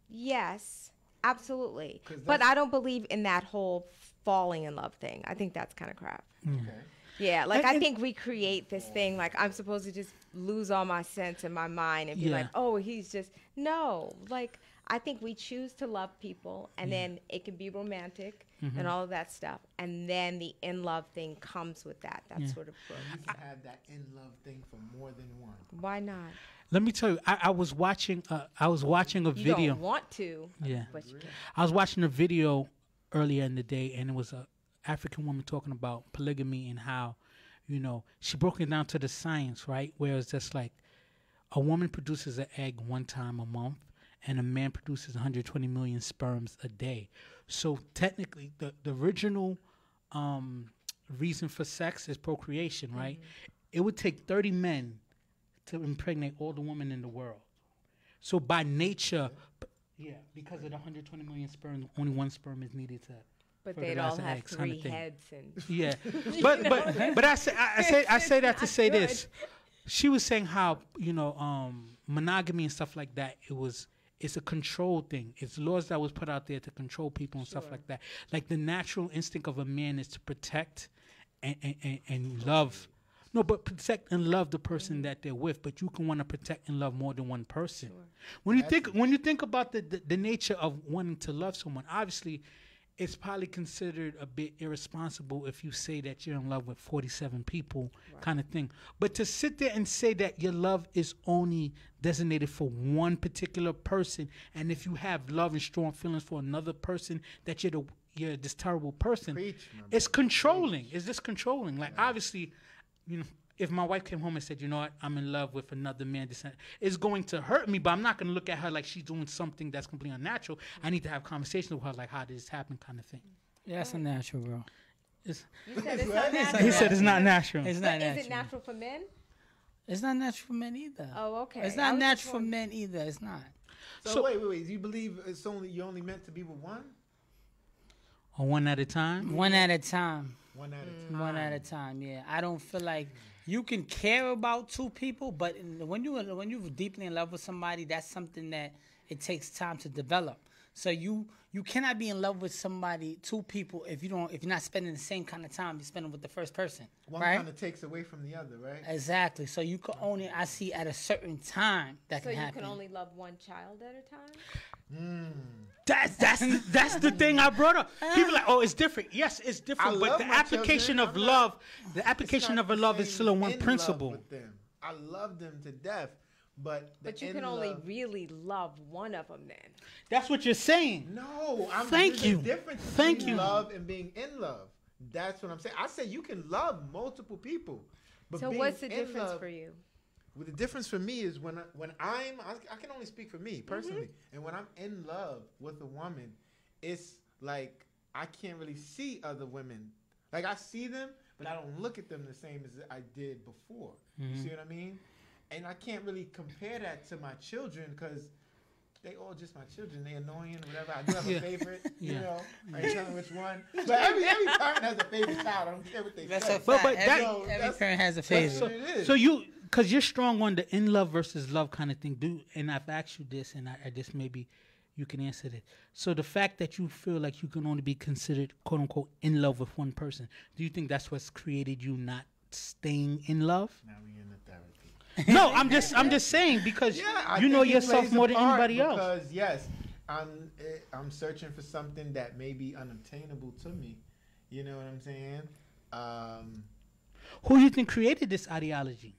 S4: Yes, absolutely.
S2: 'Cause
S4: But
S2: that's-
S4: I don't believe in that whole falling in love thing. I think that's kind of crap.
S2: Okay.
S4: Yeah, like I
S1: And-
S4: think we create this thing like I'm supposed to just lose all my sense in my mind and be
S1: Yeah.
S4: like, oh, he's just no. Like I think we choose to love people, and then it can be romantic
S1: Mm-hmm.
S4: and all of that stuff, and then the in love thing comes with that. That's sort of growth.
S2: You can have that in love thing for more than one.
S4: Why not?
S1: let me tell you, I was watching a
S4: You
S1: video.
S4: don't want to,
S1: Yeah.
S4: but you can.
S1: I was watching a video earlier in the day, and it was a African woman talking about polygamy and how,
S6: she broke it down to the science, right? Where it's just like a woman produces an egg one time a month, and a man produces 120 million sperms a day. So technically, the original reason for sex is procreation, right? It would take 30 men to impregnate all the women in the world. So by nature, because of the 120 million sperms, only one sperm is needed to.
S4: But they'd all have three heads and.
S6: Yeah, but I say that to say this. She was saying how monogamy and stuff like that. It's a control thing. It's laws that was put out there to control people and stuff like that. Like the natural instinct of a man is to protect and love. No, but protect and love the person that they're with. But you can want to protect and love more than one person. Sure. When you think about the nature of wanting to love someone, obviously, it's probably considered a bit irresponsible if you say that you're in love with 47 people, kind of thing. But to sit there and say that your love is only designated for one particular person, and if you have love and strong feelings for another person, that you're this terrible person, it's controlling. It's just controlling. Like obviously, if my wife came home and said, you know what, I'm in love with another man, it's going to hurt me, but I'm not going to look at her like she's doing something that's completely unnatural. I need to have conversations with her, like, how did this happen, kind of thing.
S3: Yeah, that's unnatural, bro.
S4: You said it's not natural.
S6: He said it's not natural.
S3: It's not natural.
S4: Is it natural for men?
S3: It's not natural for men either.
S4: Oh, okay.
S3: It's not natural for men either. It's not.
S2: So wait. You believe you're only meant to be with one?
S6: Or one at a time?
S3: One at a time.
S2: One at a time.
S3: One at a time. Yeah, I don't feel like you can care about two people, but when you're deeply in love with somebody, that's something that it takes time to develop. So you cannot be in love with somebody, two people, if you're not spending the same kind of time you're spending with the first person.
S2: One kind of takes away from the other, right?
S3: Exactly. So you can only, I see, at a certain time that can happen.
S4: So you can only love one child at a time?
S6: That's the thing I brought up. People are like, oh, it's different. Yes, it's different, but the application of love, is still a one principle.
S2: I love them to death. But
S4: you can only really love one of them then.
S6: That's what you're saying.
S2: No,
S6: Thank you.
S2: Difference between love and being in love. That's what I'm saying. I said you can love multiple people. But
S4: so what's the difference for you?
S2: Well, the difference for me is when I can only speak for me personally. And when I'm in love with a woman, it's like I can't really see other women. Like I see them, but I don't look at them the same as I did before. You see what I mean? And I can't really compare that to my children because they all just my children. They annoying, whatever. I do have a favorite, you know. I ain't telling which one. But every parent has a favorite child. I don't care what they say.
S3: But every parent has a favorite.
S6: So because you're strong on the in love versus love kind of thing. And I've asked you this, and I just maybe you can answer it. So the fact that you feel like you can only be considered, quote unquote, in love with one person, do you think that's what's created you not staying in love?
S2: Now we in the therapy.
S6: No, I'm just saying because you know yourself more than anybody else.
S2: Because yes, I'm searching for something that may be unobtainable to me. You know what I'm saying?
S6: Who do you think created this ideology?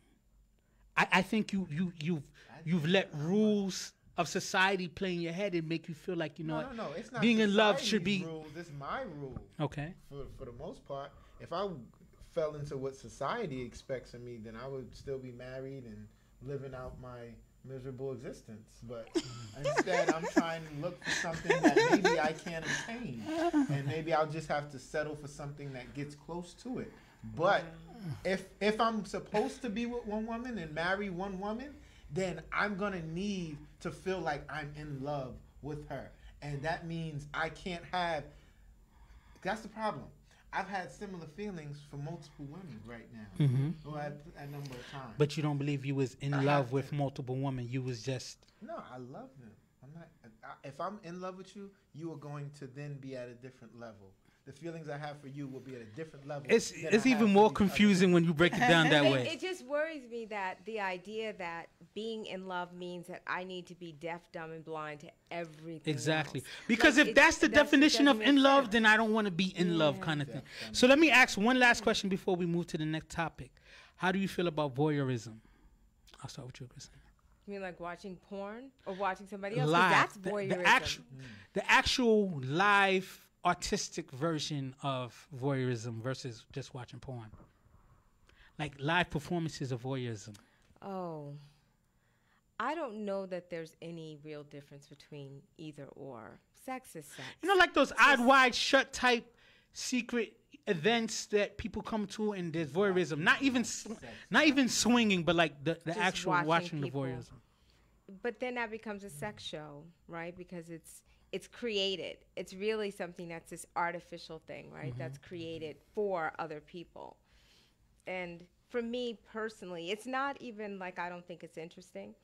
S6: I think you've let rules of society play in your head and make you feel like
S2: No, it's not
S6: being in love should be
S2: rules. It's my rule.
S6: Okay.
S2: For the most part, if I fell into what society expects of me, then I would still be married and living out my miserable existence. But instead, I'm trying to look for something that maybe I can't obtain, and maybe I'll just have to settle for something that gets close to it. But if I'm supposed to be with one woman and marry one woman, then I'm gonna need to feel like I'm in love with her, and that means I can't have. That's the problem. I've had similar feelings for multiple women right now, or at a number of times.
S6: But you don't believe you was in love with multiple women. You was just...
S2: No, I love them. I'm not. If I'm in love with you, you are going to then be at a different level. The feelings I have for you will be at a different level.
S6: It's even more confusing when you break it down that way.
S4: It just worries me that the idea that being in love means that I need to be deaf, dumb, and blind to everything.
S6: Exactly.
S4: Else.
S6: Because if that's the definition of in love, then I don't want to be in love kind of thing. So let me ask one last question before we move to the next topic. How do you feel about voyeurism? I'll start with you, Christine.
S4: You mean like watching porn or watching somebody else?
S6: Live.
S4: That's voyeurism.
S6: The actual live artistic version of voyeurism versus just watching porn. like live performances of voyeurism?
S4: Oh, I don't know that there's any real difference between either or. Sex is sex.
S6: You know, like those odd wide shut type secret events that people come to, and there's voyeurism. Not even swinging, but like the actual watching the voyeurism.
S4: But then that becomes a sex show, right? Because it's created. It's really something that's this artificial thing, right? That's created for other people. And for me personally, it's not even like I don't think it's interesting.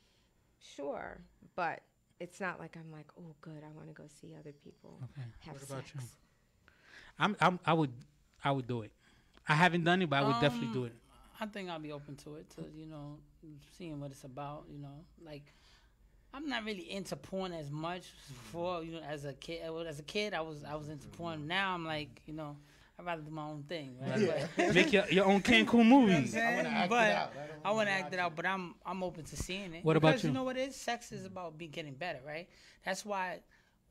S4: Sure, but it's not like I'm like, oh, good, I want to go see other people have
S6: what about
S4: sex.
S6: You? I would do it. I haven't done it, but I would definitely do it.
S3: I think I'll be open to it, to seeing what it's about. Like I'm not really into porn as much before. As a kid, I was into porn. Now I'm like, I'd rather do my own thing. Right?
S6: Yeah. Make your own Cancun movies.
S2: I want to act it out.
S3: I want to act it out, but I'm open to seeing it.
S6: What about
S3: because
S6: you?
S3: You know what it is? Sex is about getting better, right? That's why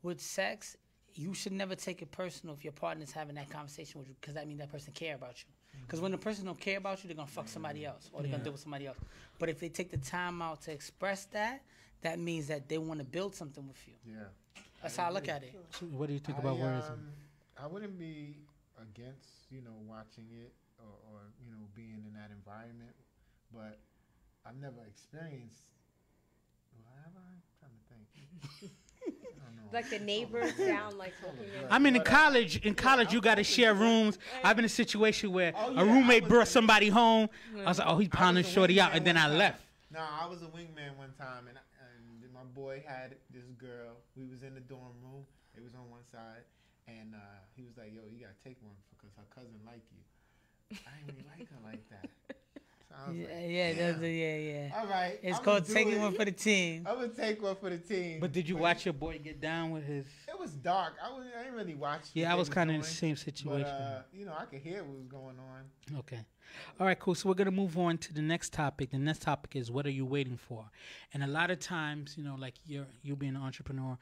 S3: with sex, you should never take it personal if your partner's having that conversation with you, because that means that person care about you. Because when the person don't care about you, they're going to fuck somebody else, or they're going to deal with somebody else. But if they take the time out to express that, that means that they want to build something with you.
S2: Yeah.
S3: That's how I look at it.
S6: So what do you think about voyeurism?
S2: I wouldn't be against, watching it or being in that environment, but I've never experienced. Well, have I? I'm trying to think. I don't know.
S4: Like the neighbors down, like hooking in.
S6: I mean, in college, you got to share rooms. I've been in a situation where a roommate brought somebody home. I was like, oh, he's pounding shorty out, and then I left.
S2: No, I was a wingman one time, and my boy had this girl. We was in the dorm room. It was on one side, and he was like, yo, you got to take one because her cousin like you. I didn't really like her like that. So I was
S3: Yeah.
S2: All right.
S3: It's called taking one for the team.
S2: I'm going to take one for the team.
S6: But did you watch your boy get down with his...
S2: It was dark. I didn't really watch.
S6: Yeah, I was kind of in the same situation.
S2: But, I could hear what was going on.
S6: Okay. All right, cool. So we're going to move on to the next topic. The next topic is, what are you waiting for? And a lot of times, like you being an entrepreneur,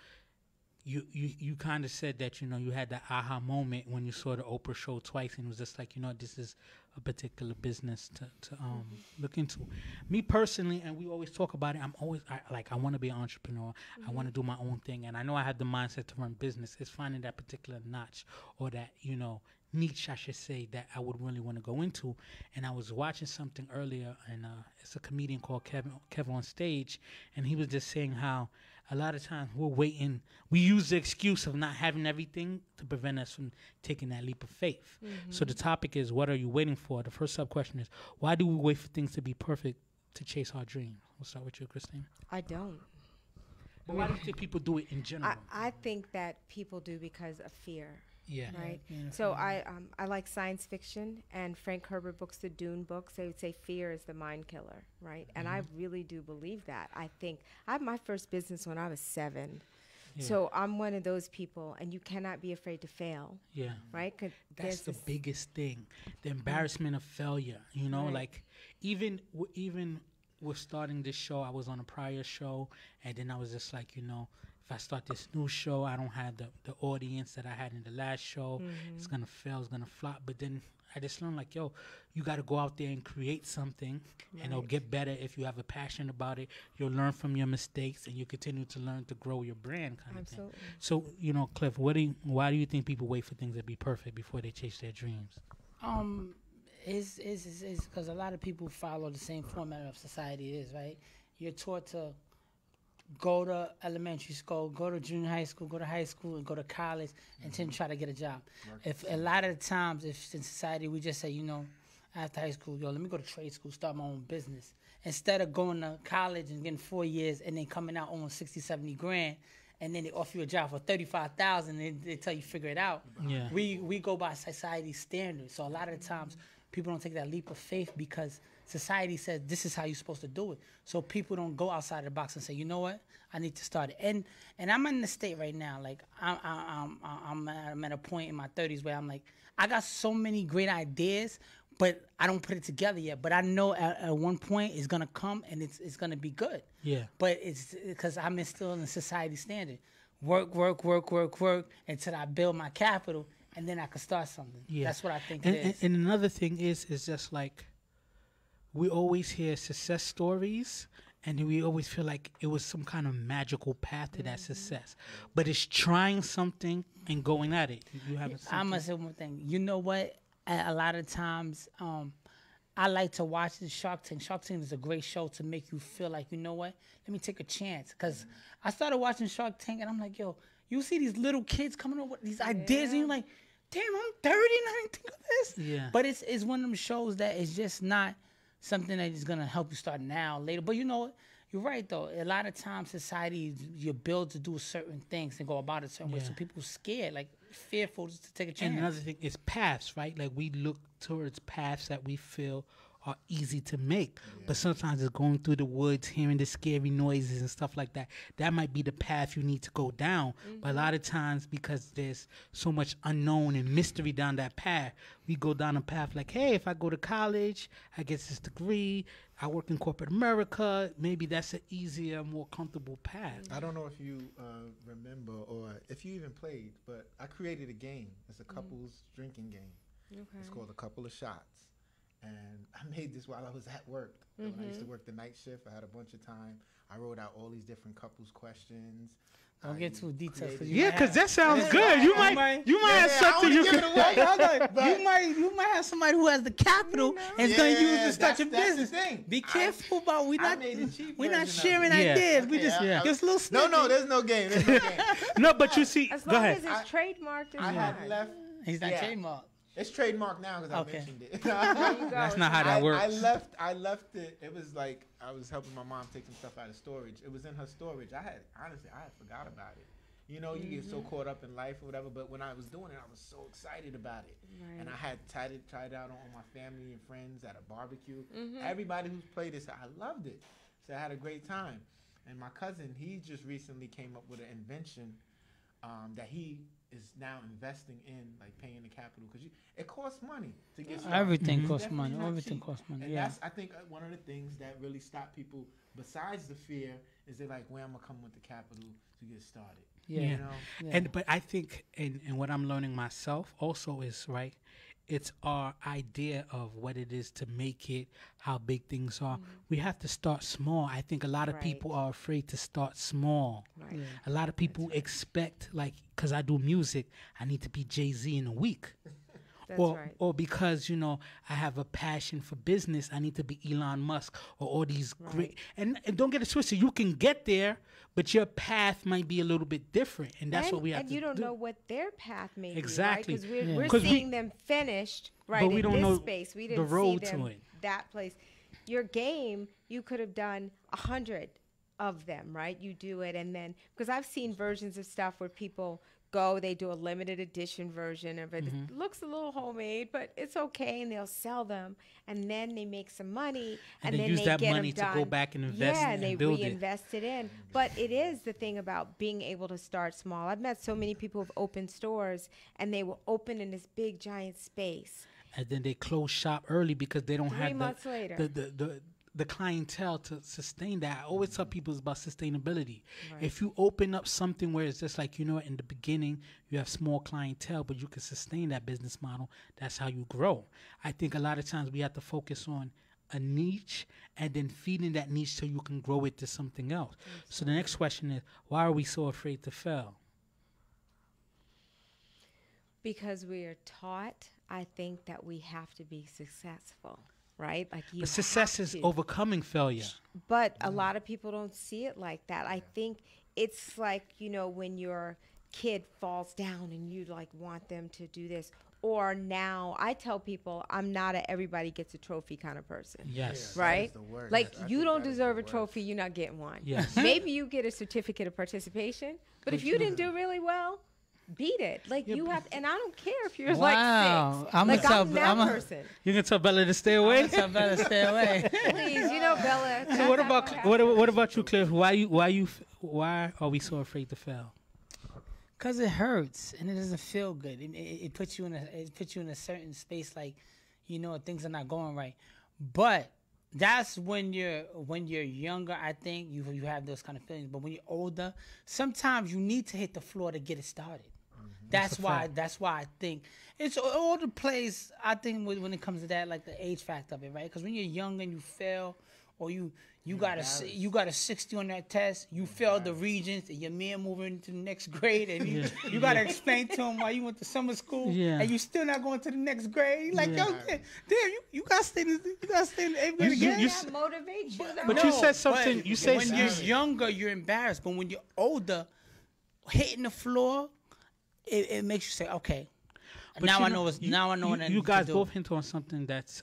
S6: you kind of said that, you had that aha moment when you saw the Oprah show twice, and it was just like, this is a particular business to look into. Me personally, and we always talk about it, I want to be an entrepreneur. I want to do my own thing. And I know I have the mindset to run business. It's finding that particular notch or that, niche, I should say, that I would really want to go into. And I was watching something earlier, and it's a comedian called Kevin on Stage, and he was just saying how a lot of times we use the excuse of not having everything to prevent us from taking that leap of faith. So the topic is, what are you waiting for? The first sub-question is, why do we wait for things to be perfect to chase our dreams? We'll start with you, Christine.
S4: I don't.
S6: But why do you think people do it in general?
S4: I think that people do because of fear.
S6: Yeah.
S4: Right.
S3: Yeah.
S4: So I like science fiction, and Frank Herbert books, the Dune books. They would say fear is the mind killer, right? And I really do believe that. I think I had my first business when I was 7. Yeah. So I'm one of those people, and you cannot be afraid to fail.
S6: Yeah.
S4: Right. 'Cause
S6: that's the biggest thing, the embarrassment of failure.
S4: Right.
S6: Like even with starting this show, I was on a prior show, and then I was just like, if I start this new show, I don't have the audience that I had in the last show. It's going to fail. It's going to flop. But then I just learned, like, you got to go out there and create something, and it'll get better if you have a passion about it. You'll learn from your mistakes, and you continue to learn to grow your brand kind of thing. So, Cliff, why do you think people wait for things to be perfect before they chase their dreams?
S3: It's because a lot of people follow the same format of society is, right? You're taught to go to elementary school, go to junior high school, go to high school, and go to college, and then try to get a job. If a lot of the times, if in society we just say, after high school, let me go to trade school, start my own business. Instead of going to college and getting 4 years and then coming out on 60, 70 grand, and then they offer you a job for $35,000, and they tell you figure it out.
S6: Yeah.
S3: We go by society's standards. So a lot of the times people don't take that leap of faith because society says this is how you're supposed to do it. So people don't go outside of the box and say, you know what, I need to start it. And I'm in the state right now. Like I'm at a point in my 30s where I'm like, I got so many great ideas, but I don't put it together yet. But I know at one point it's gonna come and it's gonna be good.
S6: Yeah.
S3: But it's because I'm still in the society standard. Work until I build my capital, and then I can start something. Yeah. That's what I think it is.
S6: And another thing is just like, we always hear success stories, and we always feel like it was some kind of magical path to that success. But it's trying something and going at it. You have
S5: I must say one thing. You know what? A lot of times, I like to watch the Shark Tank. Shark Tank is a great show to make you feel like, you know what? Let me take a chance. Because I started watching Shark Tank, and I'm like, yo, you see these little kids coming up with these ideas, and you're like, damn, I'm 30 and I didn't think of this. Yeah. But it's one of them shows that is just not something that is going to help you start now, later. But you know, you're right, though. A lot of times society, you're built to do certain things and go about it certain way. So people scared, like fearful to take a chance.
S6: And another thing is paths, right? Like we look towards paths that we feel are easy to make. But sometimes it's going through the woods, hearing the scary noises and stuff like that. That might be the path you need to go down. But a lot of times, because there's so much unknown and mystery down that path, we go down a path like, hey, if I go to college, I get this degree, I work in corporate America, maybe that's an easier, more comfortable path.
S2: I don't know if you remember or if you even played, but I created a game. It's a couples drinking game. It's called A Couple of Shots. And I made this while I was at work. When I used to work the night shift, I had a bunch of time. I wrote out all these different couples questions.
S5: Don't get too detailed.
S6: Yeah, because that sounds good. You might have something you can.
S5: You might have somebody who has the capital and is going to use this such a business. Be careful about we're not sharing ideas. We just a little snippet.
S2: No, there's no game. There's no game.
S6: No, but you see,
S4: as
S6: go
S4: long
S6: ahead.
S4: as it's trademarked,
S2: I had left.
S5: He's not trademarked.
S2: It's trademarked now because I mentioned it.
S6: That's not how that works.
S2: I left it. It was like I was helping my mom take some stuff out of storage. It was in her storage. I had forgot about it. You know, you get so caught up in life or whatever. But when I was doing it, I was so excited about it. Right. And I had tried it out on my family and friends at a barbecue. Everybody who's played this, I loved it. So I had a great time. And my cousin, he just recently came up with an invention that he is now investing in, like paying the capital, because it costs money to get started.
S5: Everything costs money. Everything costs money.
S2: And that's, I think, one of the things that really stop people, besides the fear, is they're like, where am I coming with the capital to get started? You know?
S6: But I think, and what I'm learning myself also is, right, it's our idea of what it is to make it, how big things are. We have to start small. I think a lot of people are afraid to start small. Right. A lot of people expect, like, because I do music, I need to be Jay-Z in a week. Or because, you know, I have a passion for business, I need to be Elon Musk or all these great. And don't get it twisted. You can get there, but your path might be a little bit different, and that's what we have to do.
S4: And you don't know what their path may be,
S6: exactly.
S4: Because we're seeing them finished, right,
S6: but we don't know
S4: space. We didn't
S6: the road
S4: see them
S6: to it.
S4: That place. Your game, you could have done 100 of them, right? You do it, and then, because I've seen versions of stuff where people go, they do a limited edition version of it. It looks a little homemade, but it's okay, and they'll sell them, and then they make some money, and then
S6: use
S4: they
S6: that
S4: get
S6: money
S4: them
S6: to go back and invest
S4: and
S6: and
S4: they
S6: build
S4: reinvest it in. But it is the thing about being able to start small. I've met so many people who've opened stores, and they will open in this big giant space,
S6: and then they close shop early because they don't
S4: 3
S6: have
S4: months later.
S6: the clientele to sustain that. I always tell people it's about sustainability. Right. If you open up something where it's just like, you know, in the beginning you have small clientele, but you can sustain that business model, that's how you grow. I think a lot of times we have to focus on a niche and then feeding that niche so you can grow it to something else. So the next question is, why are we so afraid to fail?
S4: Because we are taught, I think, that we have to be successful. Right? Like
S6: but success is overcoming failure.
S4: But a lot of people don't see it like that. I think it's like, you know, when your kid falls down and you like want them to do this. Or now I tell people I'm not a everybody gets a trophy kind of person.
S6: Yes.
S4: Right? Like you don't deserve a trophy, you're not getting one.
S6: Yes.
S4: Maybe you get a certificate of participation, but if you didn't do really well, beat it. Like you have, and I don't care if you're like 6. I'm that person.
S6: You can tell Bella to stay away.
S5: I'm tell Bella to stay away.
S4: Please, you know Bella.
S6: So what about you, Cliff? Why are we so afraid to fail?
S5: Because it hurts and it doesn't feel good. It puts you in a certain space, like, you know, things are not going right. But that's when you're younger, I think you have those kind of feelings. But when you're older, sometimes you need to hit the floor to get it started.
S3: That's why I think it's all the plays. I think when it comes to that, like the age factor of it, right? Because when you're young and you fail, or you got a 60 on that test, you failed the Regents, and your man moving to the next grade, and you got to explain to him why you went to summer school, and you still not going to the next grade. Like, yo, damn, you got to stay in the 8th grade again.
S4: That motivates you.
S6: But you said something. You say
S3: when you're younger, you're embarrassed, but when you're older, hitting the floor, it makes you say, okay. But now I know what I need to do.
S6: You guys both hint on something that's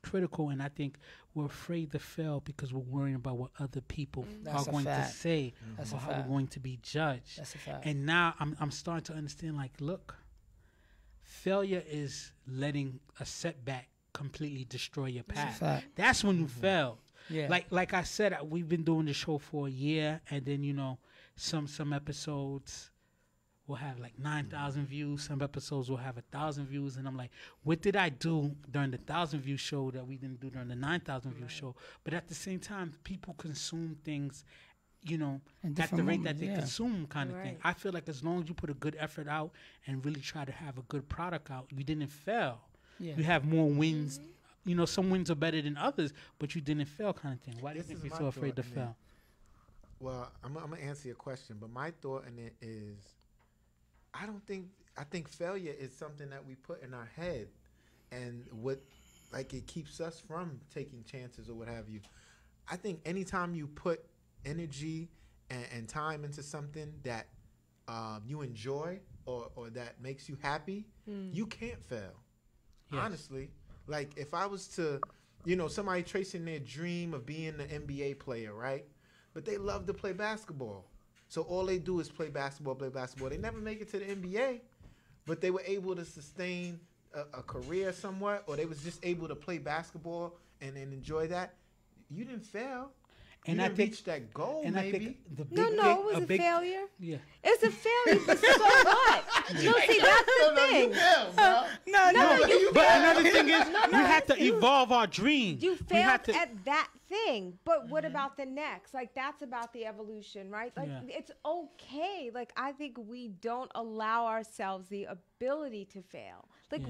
S6: critical, and I think we're afraid to fail because we're worrying about what other people are going to say, or how we're going to be judged.
S3: That's a fact.
S6: And now I'm starting to understand, like, look, failure is letting a setback completely destroy your path. That's when you failed.
S3: Yeah.
S6: Like I said, we've been doing the show for a year, and then, you know, some episodes will have like 9,000 views. Some episodes will have 1,000 views. And I'm like, what did I do during the 1,000 view show that we didn't do during the 9,000 view show? But at the same time, people consume things, you know, at the rate that they consume kind of thing. I feel like as long as you put a good effort out and really try to have a good product out, you didn't fail. Yeah. You have more wins. You know, some wins are better than others, but you didn't fail kind of thing. Why do you think you're so afraid to fail?
S2: Well, I'm going to answer your question, but my thought in it is, I think failure is something that we put in our head, and it keeps us from taking chances or what have you. I think anytime you put energy and time into something that you enjoy or that makes you happy, you can't fail. Yes. Honestly, like if I was to, you know, somebody tracing their dream of being an NBA player, right? But they love to play basketball. So all they do is play basketball. They never make it to the NBA, but they were able to sustain a career somewhat, or they was just able to play basketball and enjoy that. You didn't fail. And I think reach that goal, and maybe. I think
S4: it was a failure. Yeah, it's a failure. But so what? No, see, that's the thing.
S2: You failed, bro.
S6: No. But another thing is, we have to evolve our dreams.
S4: You failed at that thing, but what about the next? Like, that's about the evolution, right? Like, it's okay. Like, I think we don't allow ourselves the ability to fail. Like,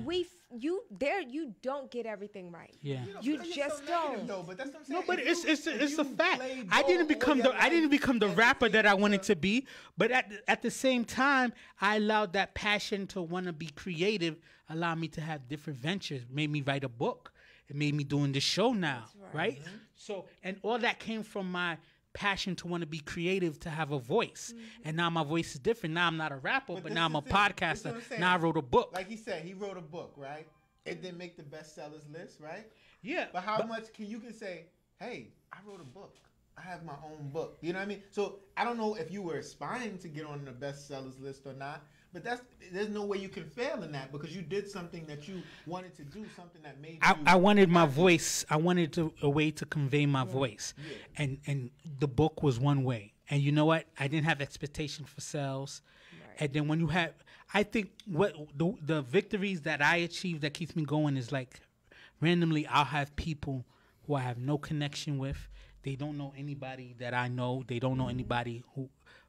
S4: you don't get everything right.
S6: Yeah,
S4: you just don't.
S2: Though, but that's what I'm saying.
S6: No, but it's a fact. I didn't become the rapper that I wanted to be, but at the same time, I allowed that passion to want to be creative, allow me to have different ventures, made me write a book. It made me doing this show now, right? Mm-hmm. So, and all that came from my passion to want to be creative, to have a voice. Mm-hmm. And now my voice is different. Now I'm not a rapper, but now I'm a podcaster. Now I wrote a book.
S2: Like he said, he wrote a book, right? It didn't make the bestsellers list, right?
S6: Yeah.
S2: But how much can you say, hey, I wrote a book. I have my own book. You know what I mean? So I don't know if you were aspiring to get on the bestsellers list or not, but there's no way you can fail in that because you did something that you wanted to do, something that made you.
S6: I wanted my voice. I wanted a way to convey my voice. Yeah. And the book was one way. And you know what? I didn't have expectation for sales. Right. And then when you have, I think what the victories that I achieved that keeps me going is like randomly I'll have people who I have no connection with. They don't know anybody that I know. They don't know anybody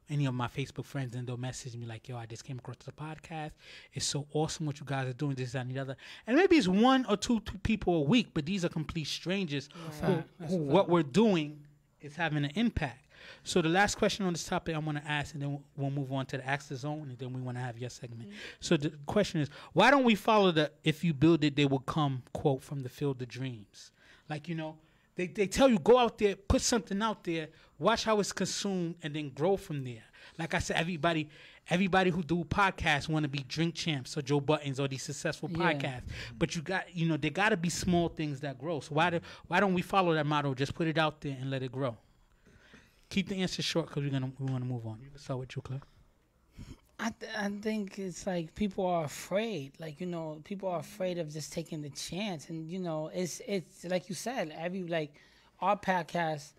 S6: any of my Facebook friends, and they'll message me like, yo, I just came across the podcast. It's so awesome what you guys are doing, this, that, and the other. And maybe it's one or two people a week, but these are complete strangers who what we're doing is having an impact. So the last question on this topic I'm going to ask, and then we'll move on to the Ask the Zone, and then we want to have your segment. So the question is, why don't we follow the if you build it, they will come quote from the Field of Dreams? Like, you know, they tell you, go out there, put something out there, watch how it's consumed, and then grow from there. Like I said, everybody who do podcasts want to be Drink Champs or Joe Buttons or these successful podcasts. But there got to be small things that grow. So why don't we follow that motto? Just put it out there and let it grow. Keep the answer short because we want to move on. Start with you, Claire.
S3: I think it's like people are afraid. Like, you know, people are afraid of just taking the chance. And, you know, it's like you said, our podcast,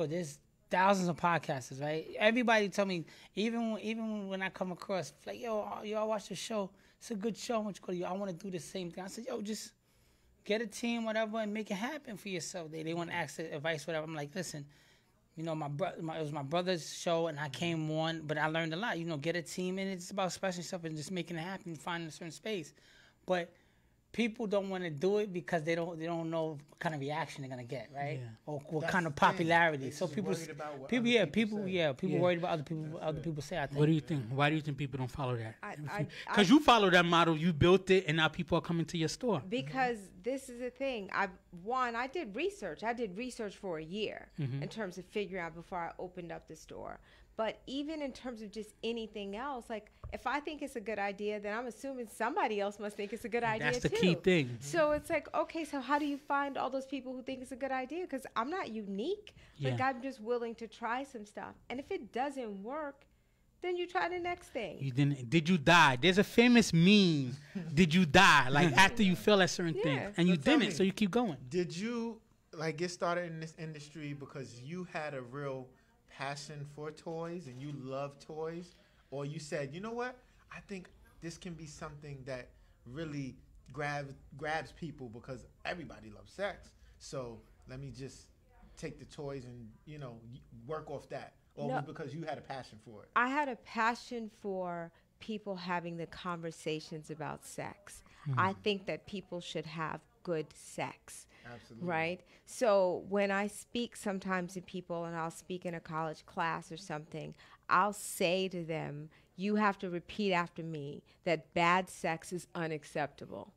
S3: there's thousands of podcasters, right? Everybody tell me, even when I come across, like, yo, I watch the show. It's a good show. I want to do the same thing. I said, yo, just get a team, whatever, and make it happen for yourself. They want to ask advice, whatever. I'm like, listen,
S5: You know, it was my brother's show, and I came on, but I learned a lot. You know, get a team, and it's about expressing yourself and just making it happen, finding a certain space. But people don't want to do it because they don't know what kind of reaction they're gonna get, right? Yeah. Or what kind of popularity. So people worried about other people say. I think.
S6: What do you think? Why do you think people don't follow that? Because you follow that model, you built it, and now people are coming to your store.
S4: Because this is the thing. I did research. I did research for a year in terms of figuring out before I opened up the store. But even in terms of just anything else, like if I think it's a good idea, then I'm assuming somebody else must think it's a good idea too.
S6: That's the key thing.
S4: So it's like, okay, so how do you find all those people who think it's a good idea? Because I'm not unique. Like I'm just willing to try some stuff. And if it doesn't work, then you try the next thing.
S6: Did you die? There's a famous meme. Did you die? Like after you feel a certain thing, and you didn't, so you keep going.
S2: Did you like get started in this industry because you had a real passion for toys and you love toys, or you said, you know what, I think this can be something that really grabs people because everybody loves sex, so let me just take the toys and, you know, work off that? Or was it because you had a passion for it?
S4: I had a passion for people having the conversations about sex. I think that people should have good sex.
S2: Absolutely.
S4: Right? So when I speak sometimes to people, and I'll speak in a college class or something, I'll say to them, you have to repeat after me that bad sex is unacceptable.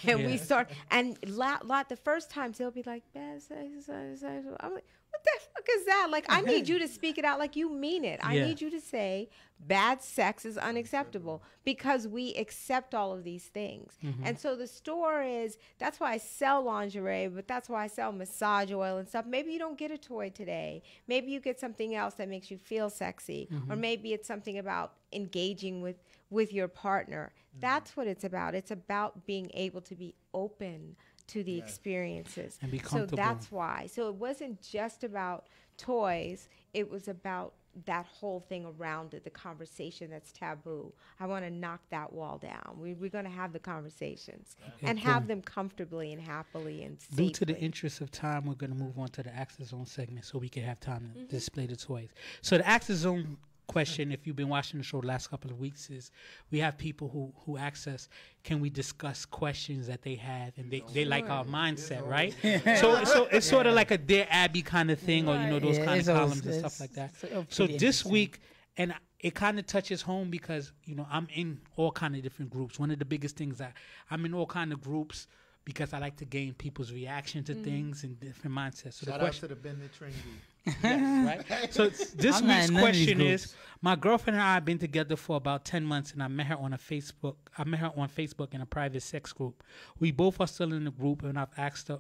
S4: And we start, and the first times they'll be like, bad sex is unacceptable. I'm like, what the fuck is that? Like, I need you to speak it out like you mean it. I need you to say bad sex is unacceptable, because we accept all of these things. And so the store is, that's why I sell lingerie, but that's why I sell massage oil and stuff. Maybe you don't get a toy today. Maybe you get something else that makes you feel sexy. Or maybe it's something about engaging with your partner. That's what it's about. It's about being able to be open to the experiences.
S6: And be comfortable.
S4: So that's why. So it wasn't just about toys. It was about that whole thing around it, the conversation that's taboo. I want to knock that wall down. We're going to have the conversations and have them comfortably and happily and safely.
S6: Due to the interest of time, we're going to move on to the Access Zone segment so we can have time to display the toys. So the Access Zone question, if you've been watching the show the last couple of weeks, is we have people who ask us, can we discuss questions that they have, and they like our mindset, right? So it's sort of like a Dear Abby kind of thing, or, you know, those kind of columns and stuff like that. So this week, and it kind of touches home because, you know, I'm in all kind of different groups. One of the biggest things I'm in all kind of groups because I like to gain people's reaction to things and different mindsets. So
S2: shout out to the Ben the Train group.
S6: Yes, right? So this week's question is, my girlfriend and I have been together for about 10 months, and I met her on Facebook in a private sex group. We both are still in the group, and I asked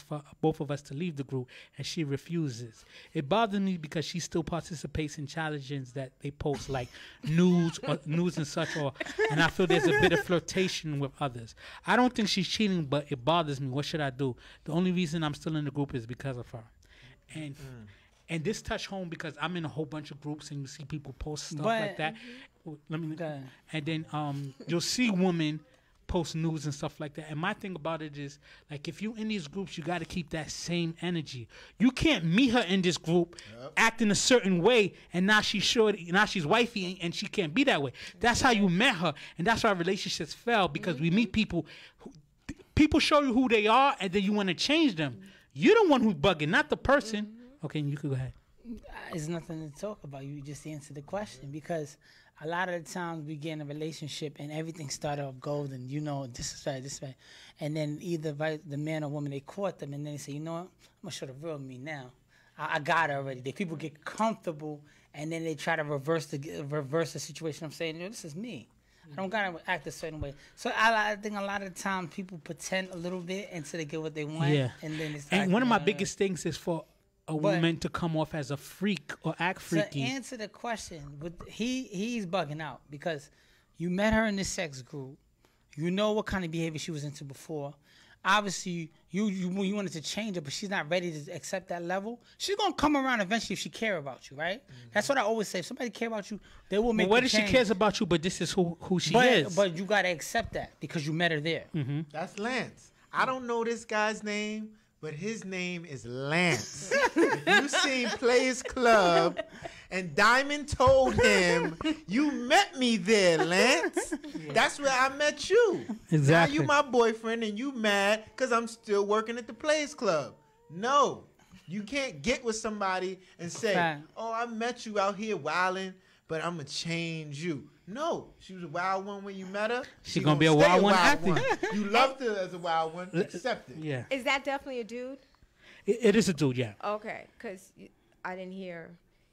S6: for both of us to leave the group, and she refuses. It bothers me because she still participates in challenges that they post, like nudes and such, and I feel there's a bit of flirtation with others. I don't think she's cheating, but it bothers me. What should I do? The only reason I'm still in the group is because of her. And this touched home because I'm in a whole bunch of groups, and you see people post stuff like that. And then you'll see women post news and stuff like that. And my thing about it is, like, if you in these groups, you got to keep that same energy. You can't meet her in this group acting a certain way, and now she's wifey, and she can't be that way. That's how you met her, and that's why relationships fail, because we meet people. People show you who they are, and then you want to change them. You're the one who's bugging, not the person. Okay, you can go ahead.
S5: There's nothing to talk about. You just answered the question, because a lot of the times we get in a relationship and everything started off golden. You know, this is right. And then either the man or woman, they caught them, and then they say, you know what, I'm going to show the real me now. I got it already. People get comfortable, and then they try to reverse the situation. I'm saying, you know, this is me. I don't gotta act a certain way. So I think a lot of the time people pretend a little bit until they get what they want. Yeah. And then it's
S6: one of my biggest things is for a woman to come off as a freak or act freaky.
S5: To answer the question, he's bugging out, because you met her in this sex group. You know what kind of behavior she was into before. Obviously, you wanted to change her, but she's not ready to accept that level. She's gonna come around eventually if she care about you, right? That's what I always say. If somebody care about you, they will make.
S6: But what if she cares about you, but this is who she is?
S5: But you gotta accept that because you met her there.
S2: That's Lance. I don't know this guy's name, but his name is Lance. If you seen Players Club, and Diamond told him, you met me there, Lance. That's where I met you.
S6: Exactly.
S2: Now you my boyfriend, and you mad because I'm still working at the Players Club. No. You can't get with somebody and say, oh, I met you out here wilding, but I'm going to change you. No, she was a wild one when you met her.
S6: She's going to be a wild one after.
S2: You loved her as a wild one. Accept it.
S6: Yeah.
S4: Is that definitely a dude?
S6: It is a dude, yeah.
S4: Okay, because I didn't hear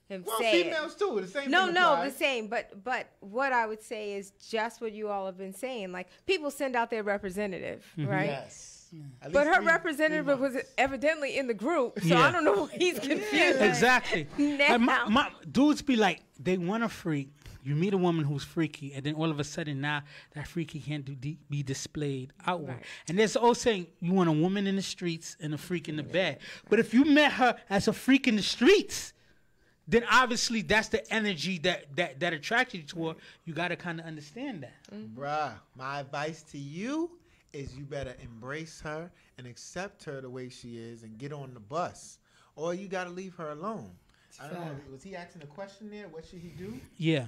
S4: him
S2: well,
S4: say
S2: females too. The same
S4: No,
S2: thing
S4: no,
S2: applies.
S4: the same. But what I would say is just what you all have been saying. Like, people send out their representative, right?
S2: Yes.
S4: But her representative was evidently in the group, so I don't know why he's confused.
S6: Exactly.
S4: Now.
S6: Like my dudes be like, they want a freak. You meet a woman who's freaky, and then all of a sudden now that freaky can't be displayed outward. Right. And there's the old saying, you want a woman in the streets and a freak in the bed. But if you met her as a freak in the streets, then obviously that's the energy that attracted you to her. You got to kind of understand that.
S2: Bruh, my advice to you is you better embrace her and accept her the way she is and get on the bus. Or you got to leave her alone. I don't know. Was he asking a question there? What should he do?
S6: Yeah.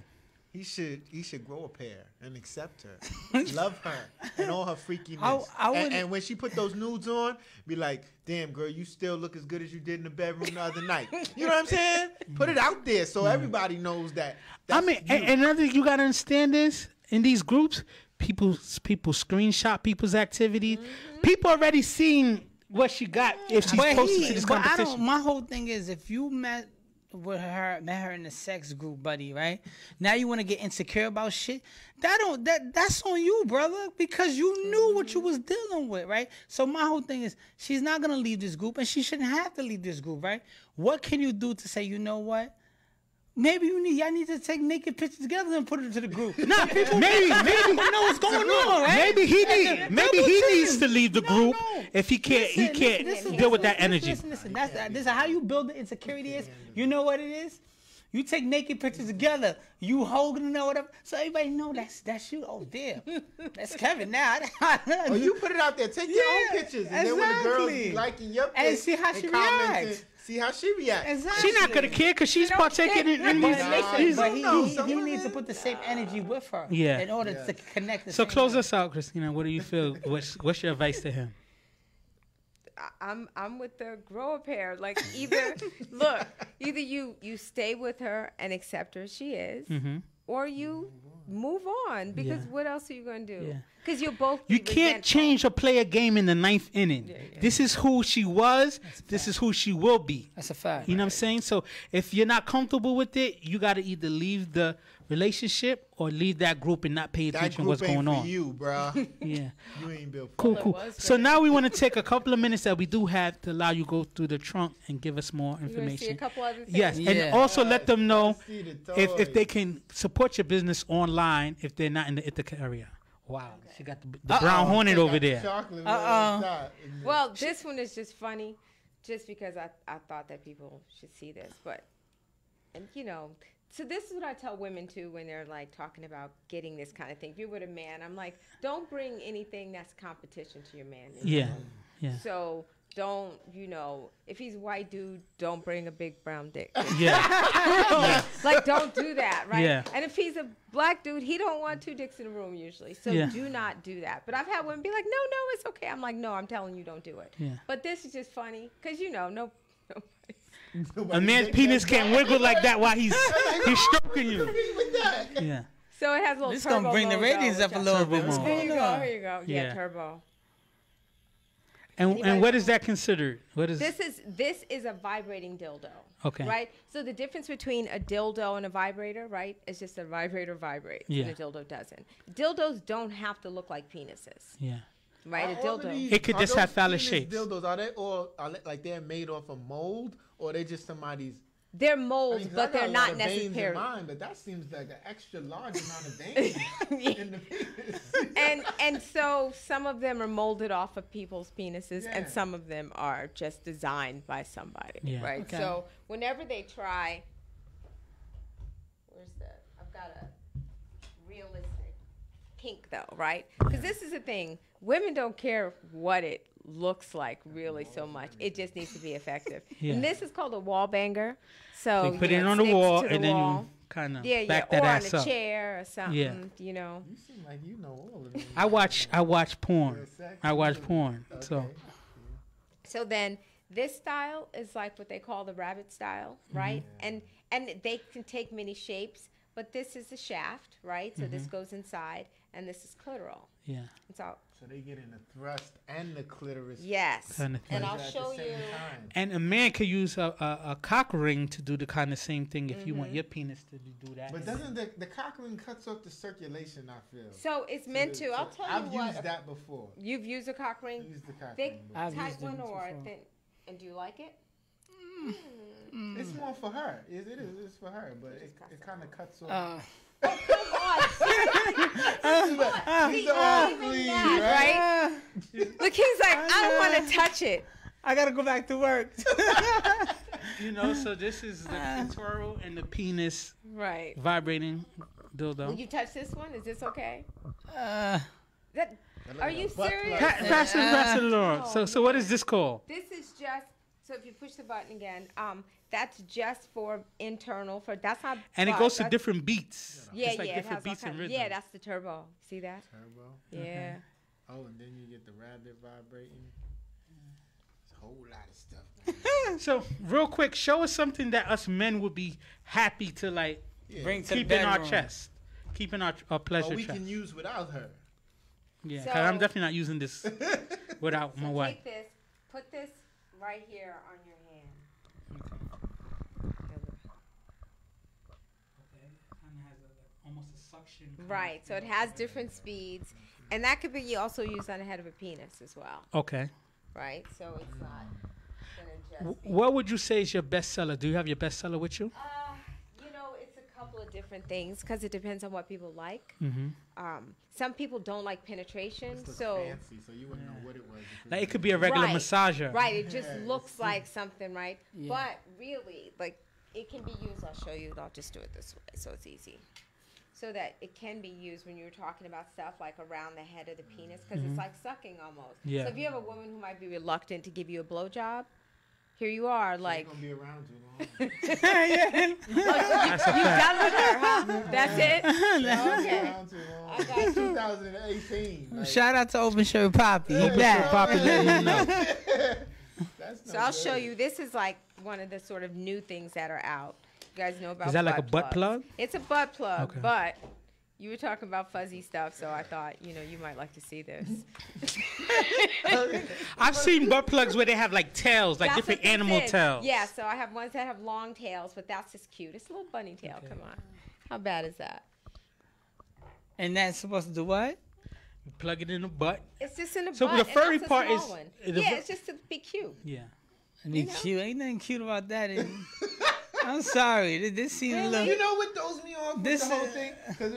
S2: He should grow a pair and accept her, love her, and all her freakiness. And when she put those nudes on, be like, "Damn, girl, you still look as good as you did in the bedroom the other night." You know what I'm saying? Put it out there so everybody knows that.
S6: I mean, and another thing you gotta understand is in these groups, people screenshot people's activity. People already seen what she got if she's posted to this competition.
S5: My whole thing is if you met her in the sex group, buddy, right? Now you want to get insecure about shit. That's on you, brother, because you knew what you was dealing with, right? So my whole thing is she's not gonna leave this group, and she shouldn't have to leave this group, right? What can you do to say, you know what? Maybe y'all need to take naked pictures together and put it into the group. Nah, people maybe know what's going on, right?
S6: Maybe he needs to leave the group if he can't deal with that energy.
S5: Listen. This is how you build the insecurity is. You know what it is? You take naked pictures together. You holding it or whatever. So everybody know that's you. Oh, damn. That's Kevin now.
S2: Oh, you put it out there. Take your own pictures. And then when the girls be liking your pics
S5: and see how she reacts.
S2: See how she reacts.
S5: Exactly.
S6: She's not gonna care because she's partaking in these.
S5: But he needs to put the same energy with her.
S6: Yeah.
S5: In order to connect.
S6: So close us out, Christina. What do you feel? What's your advice to him?
S4: I'm with the grow a pair. Like either you stay with her and accept her as she is, or you move on because what else are you gonna do? Because you'll both.
S6: You can't change or play a game in the 9th inning. This is who she was. This is who she will be.
S5: That's a fact.
S6: You know what I'm saying? So if you're not comfortable with it, you got to either leave the relationship or leave that group and not pay attention to what's going on.
S2: For you, bro.
S6: Yeah.
S2: You ain't built.
S6: Cool. So now we want to take a couple of minutes that we do have to allow you to go through the trunk and give us more information.
S4: See a couple other things?
S6: Yes, and also let them know if they can support your business online if they're not in the Ithaca area. Wow, she got the brown hornet over there.
S4: Well, this one is just funny, just because I thought that people should see this, and so this is what I tell women too when they're like talking about getting this kind of thing. If you're with a man, I'm like, don't bring anything that's competition to your man.
S6: Yeah.
S4: So don't, if he's a white dude, don't bring a big brown dick.
S6: Yeah.
S4: Like, don't do that, right?
S6: Yeah.
S4: And if he's a black dude, he don't want 2 dicks in a room usually. So do not do that. But I've had women be like, no, it's okay. I'm like, no, I'm telling you, don't do it.
S6: Yeah.
S4: But this is just funny because,
S6: a man's penis can't wiggle like that while he's stroking you. Yeah.
S4: So it has a little
S5: This
S4: turbo
S5: gonna bring the
S4: mode,
S5: ratings up a little bit more.
S4: Here you go. Yeah, turbo.
S6: And what is that considered? What is
S4: this is a vibrating dildo.
S6: Okay.
S4: Right? So the difference between a dildo and a vibrator, right, is just a vibrator vibrates and a dildo doesn't. Dildos don't have to look like penises.
S6: Yeah.
S4: Right? A dildo.
S6: It could just have phallus shapes.
S2: Dildos, are they like they're made off a mold or are they just somebody's?
S4: They're molds, but they're not necessarily.
S2: But that seems like an extra large amount of veins in the penis.
S4: and so some of them are molded off of people's penises, and some of them are just designed by somebody, right? Okay. So whenever they try, I've got a realistic pink though, right? Because this is the thing, women don't care what it looks like really so much. It just needs to be effective.
S6: Yeah.
S4: And this is called a wall banger. So
S6: you put it on the wall, and then
S4: wall.
S6: you kind of
S4: Yeah,
S6: back
S4: yeah,
S6: that
S4: or
S6: ass
S4: on a
S6: up.
S4: chair or something.
S6: Yeah.
S4: You know.
S2: You seem like you know all of them.
S6: I watch porn. I watch porn.
S2: Okay.
S4: So then this style is like what they call the rabbit style, right? And they can take many shapes, but this is a shaft, right? So this goes inside, and this is clitoral.
S6: Yeah.
S4: It's all.
S2: So they get in the thrust and the clitoris.
S4: Yes.
S6: Kind of thing.
S4: And I'll
S2: at the
S4: show
S2: same
S4: you.
S2: time.
S6: And a man could use a cock ring to do the kind of same thing if you want your penis to do that.
S2: But doesn't the cock ring cuts off the circulation? I feel.
S4: So it's meant to. I'll tell you
S2: I've
S4: what.
S2: used that before.
S4: You've used a cock ring?
S2: Used the cock
S4: Thick,
S2: ring before.
S3: I've
S4: tight
S3: used
S4: one,
S3: them
S4: or
S3: before.
S4: thin? And do you like it?
S2: It's more for her. It is. It's for her, but it kind of cuts off. He's all pleased,
S4: Right? Look, he's like, I don't want to touch it.
S3: I gotta go back to work.
S6: You know, so this is the clitoral and the penis
S4: Right.
S6: vibrating
S4: Will
S6: dildo.
S4: you touch this one? Is this okay?
S3: Uh,
S4: That, are you serious?
S6: Pass it along. So what is this called?
S4: This is just, so if you push the button again, that's just for internal, that's not.
S6: And it
S4: butt,
S6: goes to
S4: that's-
S6: different beats.
S4: Yeah,
S6: It's like
S4: yeah, it
S6: different
S4: has all
S6: beats and
S4: kinds.
S6: rhythms.
S4: Yeah, that's the turbo. See that?
S2: Turbo.
S4: Yeah.
S2: Oh, and then you get the rabbit vibrating. It's a whole lot of stuff. Man.
S6: So real quick, show us something that us men would be happy to like
S3: bring to the
S6: keep in our
S3: bedroom.
S6: chest, keep in our pleasure
S2: Or we
S6: chest.
S2: can use without her.
S6: Yeah,
S4: So-
S6: 'cause I'm definitely not using this without my wife.
S4: Take this, put this right here on your hand.
S6: Almost a suction.
S4: Right, so it has different speeds, and that could be also used on the head of a penis as well,
S6: Okay.
S4: right? So it's not gonna just be.
S6: What would you say is your bestseller? Do you have your bestseller with you?
S4: You know, it's a couple of different things because it depends on what people like.
S6: Mm-hmm.
S4: Some people don't like penetration,
S2: This looks
S4: so
S2: fancy, so you wouldn't know what it was.
S6: Like it could be a regular
S4: Right.
S6: massager.
S4: right, it just
S2: Yeah,
S4: looks like something, right?
S3: Yeah.
S4: But really, like it can be used. I'll show you. I'll just do it this way, so it's easy. So that it can be used when you're talking about stuff like around the head of the penis, because it's like sucking almost.
S6: Yeah.
S4: So if you have a woman who might be reluctant to give you a blowjob, here you are, like
S2: Gonna be around too long.
S4: you've done with her, huh? That's it. Okay.
S2: Around too long.
S4: I got you.
S2: 2018. Like,
S3: Shout out to Open Shirt Poppy. He back.
S6: Poppy letting him know.
S2: that's
S4: So I'll show you. This is like one of the sort of new things that are out. You guys know about
S6: Is that like a butt
S4: plugs.
S6: plug?
S4: It's a butt plug,
S6: Okay.
S4: but you were talking about fuzzy stuff, so I thought, you might like to see this.
S6: I've seen butt plugs where they have like tails, like
S4: That's
S6: different
S4: what this
S6: animal
S4: is.
S6: tails.
S4: Yeah, so I have ones that have long tails, but that's just cute. It's a little bunny tail. Come on. How bad is that?
S3: And that's supposed to do what?
S6: You plug it in the butt.
S4: It's just in the
S6: So
S4: butt.
S6: the
S4: and
S6: furry
S4: that's a
S6: part
S4: small
S6: is-
S4: one.
S6: the
S4: Yeah,
S6: fur-
S4: it's just to be cute.
S6: Yeah.
S3: Be cute. Ain't nothing cute about that. I'm sorry. This seems a little.
S2: You know what throws me off with
S3: This
S2: the whole
S3: is-
S2: thing? Because,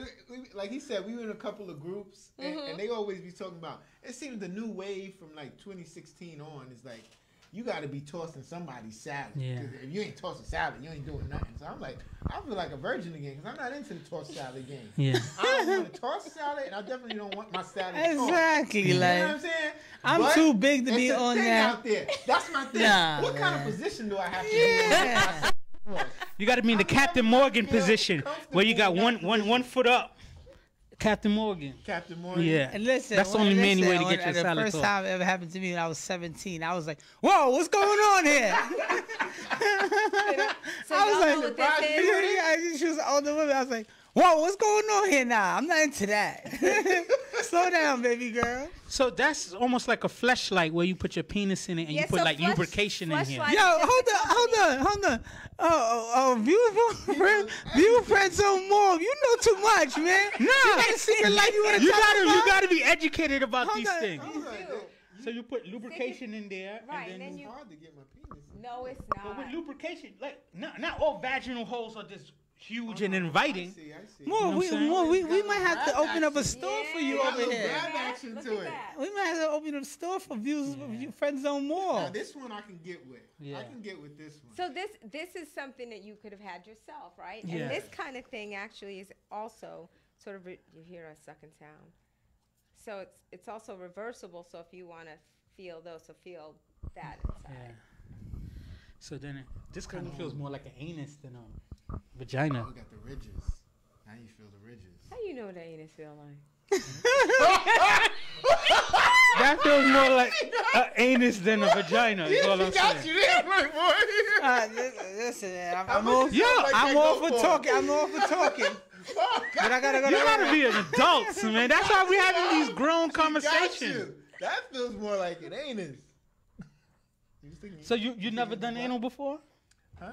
S2: like he said, we were in a couple of groups, and they always be talking about. It seems the new wave from like 2016 on is like you got to be tossing somebody's salad.
S6: Yeah.
S2: 'Cause if you ain't tossing salad, you ain't doing nothing. So I'm like, I feel like a virgin again because I'm not into the toss salad game.
S6: Yeah.
S2: I don't want to toss salad, and I definitely don't want my salad tossed.
S3: Exactly.
S2: You know what I'm
S3: Like
S2: saying?
S3: I'm
S2: But
S3: too big to
S2: it's
S3: be
S2: a
S3: on
S2: thing
S3: that.
S2: out there. That's my thing.
S3: Nah,
S2: what kind
S3: man.
S2: of position do I have to be in?
S6: You got to be in the Captain Morgan position where you got one foot up. Captain Morgan.
S2: Captain Morgan.
S6: Yeah.
S3: And listen,
S6: That's the only manly way to
S3: when-
S6: get your
S3: the
S6: salad
S3: first
S6: tossed.
S3: time it ever happened to me when I was 17, I was like, "Whoa, what's going on here?"
S4: So
S3: I was
S4: y'all
S3: like,
S4: know what this is?
S3: she was an older woman. I was like, "Whoa, what's going on here now? I'm not into that." Slow down, baby girl.
S6: So that's almost like a fleshlight where you put your penis in it and
S4: Yeah,
S6: you put
S4: so
S6: like
S4: flesh-
S6: lubrication in here.
S4: fleshlight-
S3: Yo, hold on. View friends on more. You know too much, man. No, you got a secret life you want to
S6: You
S3: talk
S6: gotta
S3: about?
S6: you gotta be educated about
S3: Hold
S6: these
S3: on.
S6: things.
S4: You do.
S6: So you put lubrication in there,
S4: Right,
S6: and then
S4: and you.
S2: Hard to get my penis.
S4: No, it's
S6: but with
S4: not.
S6: lubrication, like not all vaginal holes are just huge and inviting.
S2: I see.
S3: More,
S6: what I'm saying?
S3: we might have to open up a store for you
S2: Yeah,
S3: over
S2: look
S3: here.
S2: grab action
S4: Look
S2: to
S4: at
S2: it.
S4: that.
S3: We might have to open up a store for views, friends on more.
S2: Now this one I can get with.
S6: Yeah.
S2: I can get with this one.
S4: So this is something that you could have had yourself, right?
S6: Yeah.
S4: And this kind of thing actually is also sort of you hear a sucking sound. So it's also reversible. So if you want to feel that inside.
S6: Yeah. So then this kind of feels more like an anus than a vagina.
S2: Oh, you got the ridges. Now you feel the ridges.
S4: How you know what an anus feel like?
S6: That feels more like an anus than a vagina. Is all I'm saying.
S2: You there, my boy.
S5: Listen, I'm all for talking. I'm all for talking.
S2: Oh,
S5: But I gotta go.
S6: You gotta be an adult, man. That's why we having these grown
S2: got
S6: conversations.
S2: you. That feels more like an anus.
S6: So you never done anal before?
S2: Huh?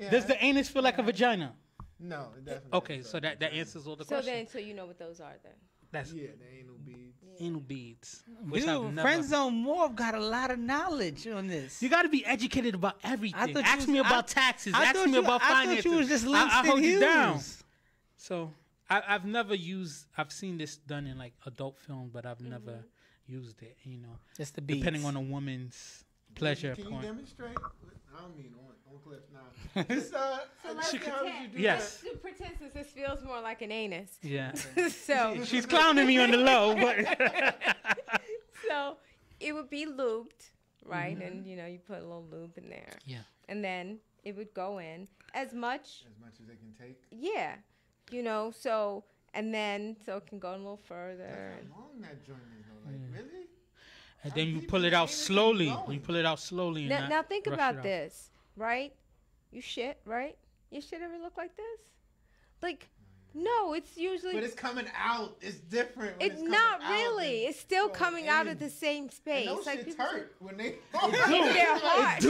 S2: Yeah.
S6: Does the anus feel like a vagina?
S2: No, it definitely.
S6: Okay, so that answers all the questions.
S4: So you know what those are then.
S6: That's
S2: Yeah, the anal beads.
S6: anal beads.
S5: Dude, Friendzone Morph got a lot of knowledge on this.
S6: You got to be educated about everything.
S5: thought
S6: Ask
S5: you
S6: me
S5: was-
S6: about taxes.
S5: I
S6: Ask
S5: thought
S6: me
S5: you-
S6: about
S5: I thought
S6: finances.
S5: you was just
S6: I
S5: Langston
S6: hold you down.
S5: Hughes.
S6: So I've never used. I've seen this done in like adult film, but I've never used it. You know,
S5: Just the beats.
S6: depending on a woman's pleasure
S2: Can you
S6: point.
S2: demonstrate? I don't mean on clips now. Just,
S4: So let's
S2: how did you
S4: pretend.
S2: do
S6: Yes.
S4: Let's pretend since this feels more like an anus.
S6: Yeah,
S4: So
S6: she's clowning me on the low, but
S4: so it would be lubed, right? And you put a little lube in there.
S6: Yeah.
S4: And then it would go in as much.
S2: as they can take?
S4: Yeah. So and then so it can go a little further.
S2: How long that joint is though? Like really?
S6: and then you
S2: deep
S6: pull
S2: is
S6: it
S2: the
S6: out
S2: anus
S6: slowly.
S2: going?
S6: You pull it out slowly. And
S4: Now,
S6: not
S4: now think
S6: rush it
S4: about
S6: out.
S4: this, right? You shit, right? Your shit ever look like this? Like, no, it's usually.
S2: But it's coming out. It's different. When
S4: It's
S2: coming
S4: not
S2: out
S4: really.
S2: than
S4: It's still
S2: going
S4: coming out
S2: in.
S4: of the same
S2: And
S4: space.
S2: those
S4: Like
S2: shits
S4: people
S2: hurt when they.
S4: if they're hard,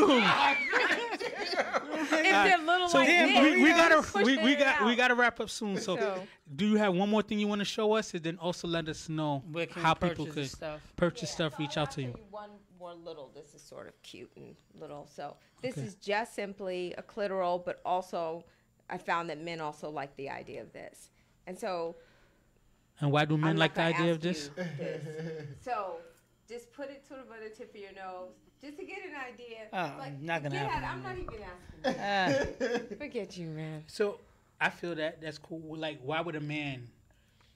S4: if they're little
S6: So
S4: like this,
S6: we gotta
S4: push
S6: we
S4: it out.
S6: gotta wrap up soon. So, do you have one more thing you want to show us, and then also let us know
S5: Where can
S6: how
S5: we
S6: people
S5: purchase
S6: could
S5: this stuff?
S6: purchase
S4: Yeah,
S6: stuff,
S4: so
S6: reach
S4: I'll
S6: out to you.
S4: show one more little. This is sort of cute and little. So this
S6: Okay.
S4: is just simply a clitoral, but also I found that men also like the idea of this, and so.
S6: And why do men
S4: I'm
S6: like
S4: not
S6: the
S4: gonna
S6: idea of
S4: ask
S6: this?
S4: you this. So just put it sort of on the tip of your nose, just to get an idea.
S5: Oh, not gonna
S4: get
S5: happen.
S4: out- I'm not even asking.
S5: Ah,
S4: Forget you, man.
S6: So I feel that's cool. Like, why would a man?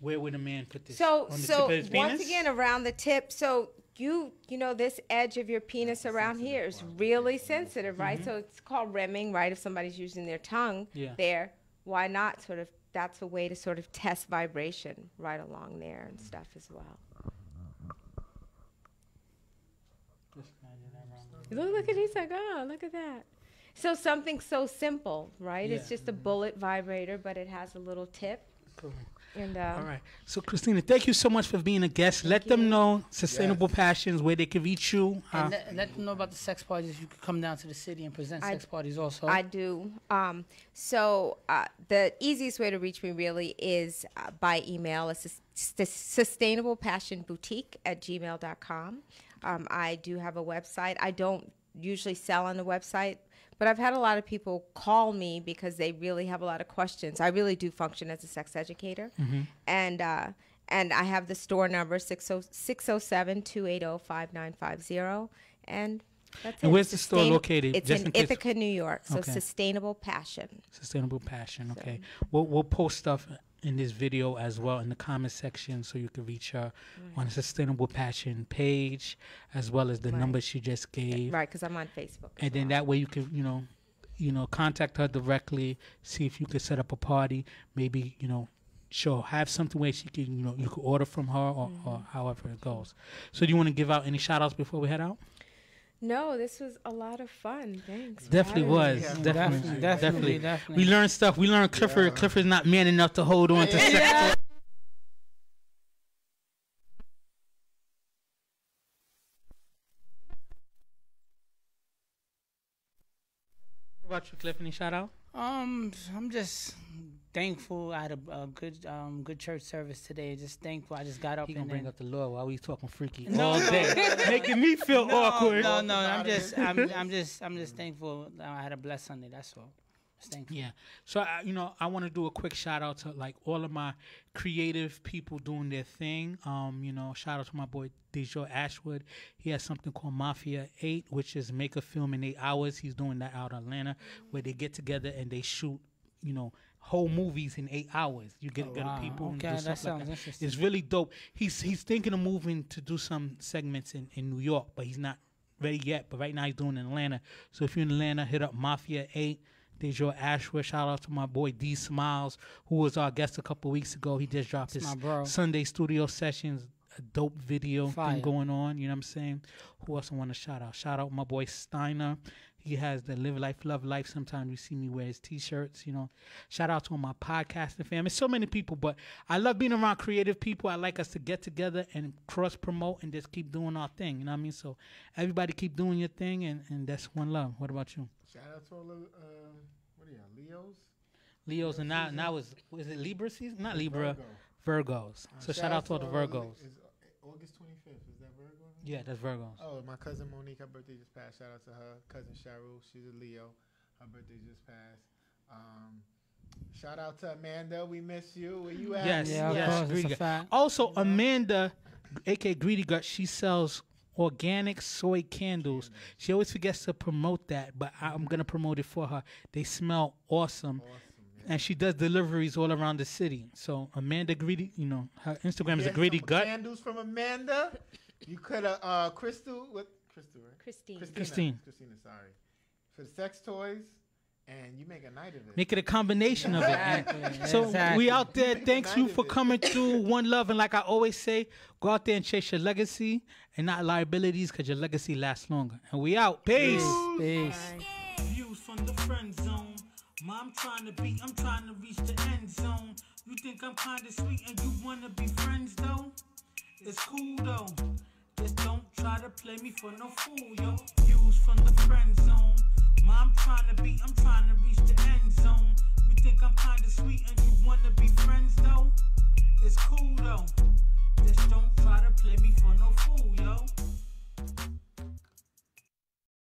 S6: Where would a man put this?
S4: So
S6: on the tip
S4: so
S6: of his
S4: once
S6: penis?
S4: again around the tip. So you know this edge of your penis around here is really sensitive, right? So it's called rimming, right? If somebody's using their tongue
S6: Yeah.
S4: there, why not sort of? That's a way to sort of test vibration right along there and stuff as well. Look at he's like, oh, look at that. So something so simple, right? It's
S6: Yeah.
S4: just a bullet vibrator, but it has a little tip.
S6: Cool.
S4: And
S6: All right. So, Christina, thank you so much for being a guest. Let them know Sustainable Passions, where they can reach you.
S5: and let them know about the sex parties. You could come down to the city and present sex parties also.
S4: I do. So the easiest way to reach me really is by email. It's sustainablepassionboutique@gmail.com. I do have a website. I don't usually sell on the website, but I've had a lot of people call me because they really have a lot of questions. I really do function as a sex educator. And I have the store number, 607-280-5950. And that's
S6: And
S4: it.
S6: where's the store located?
S4: It's
S6: Just
S4: in
S6: in case-
S4: Ithaca, New York. So
S6: Okay.
S4: Sustainable Passion.
S6: Sustainable Passion. Okay. We'll post stuff in this video as well in the comment section, so you can reach her on the Sustainable Passion page, as well as the number she just gave.
S4: Right, because I'm on Facebook.
S6: And then that way you can, contact her directly, see if you could set up a party. Maybe, she'll have something where she can, you could order from her or however it goes. So do you want to give out any shout outs before we head out?
S4: No, this was a lot of fun. Thanks. for
S6: Definitely
S4: having
S6: was.
S4: me.
S6: Definitely.
S5: Definitely.
S6: We learned stuff. We learned Clifford's not man enough to hold on to sex. What about you, Cliff? Any shout out?
S5: I'm just thankful. I had a good church service today. Just thankful. I just got up
S6: He
S5: and
S6: gonna bring
S5: then,
S6: up the Lord while we talking freaky
S5: No,
S6: all
S5: no.
S6: day, making me feel awkward.
S5: No. I'm just thankful. I had a blessed Sunday. That's all. Just thankful.
S6: Yeah. So I want to do a quick shout out to like all of my creative people doing their thing. Shout out to my boy Dejo Ashwood. He has something called Mafia 8, which is make a film in 8 hours. He's doing that out of Atlanta, where they get together and they shoot, whole movies in 8 hours. You get good people.
S3: Okay,
S6: and do
S3: that
S6: stuff like
S3: sounds
S6: that.
S3: interesting.
S6: It's really dope. He's thinking of moving to do some segments in New York, but he's not ready yet. But right now he's doing it in Atlanta. So if you're in Atlanta, hit up Mafia 8. Deja Ashworth. Shout out to my boy D Smiles, who was our guest a couple weeks ago. He just dropped his Sunday studio sessions, a dope video thing going on. You know what I'm saying? Who else I want to shout out? Shout out my boy Steiner. He has the Live Life, Love Life. Sometimes you see me wear his T-shirts, you know. Shout out to all my podcasting fam. There's so many people, but I love being around creative people. I like us to get together and cross-promote and just keep doing our thing, you know what I mean? So everybody keep doing your thing, and that's one love. What about you?
S2: Shout out to all the, what are y'all, Leos?
S6: Leos, and now is it Libra season? Not Libra, Virgos. So shout out to all the Virgos.
S2: August 25th, is that Virgo?
S6: Yeah, that's Virgos.
S2: Oh, my cousin Monique, her birthday just passed. Shout out to her. Cousin Cheryl, she's a Leo. Her birthday just passed. Shout out to Amanda. We miss you. Where you at?
S6: Yes,
S3: yes.
S6: Greedy Gut. Also, Amanda, a.k.a. Greedy Gut, she sells organic soy candles. She always forgets to promote that, but I'm going to promote it for her. They smell awesome. And she does deliveries all around the city. So Amanda Greedy, you know, her Instagram is a Greedy Gut.
S2: Candles from Amanda. You could have Crystal, right?
S6: Christine,
S2: sorry. For the sex toys, and you make a night of it.
S6: Make it a combination of it. So we out there. Thanks you for coming through. One love, and like I always say, go out there and chase your legacy and not liabilities, because your legacy lasts longer. And we out. Peace.
S1: Views from the friend zone. I'm trying to reach the end zone. You think I'm kinda sweet and you wanna be friends though? It's cool though. Just don't try to play me for no fool, yo. Views from the friend zone. I'm trying to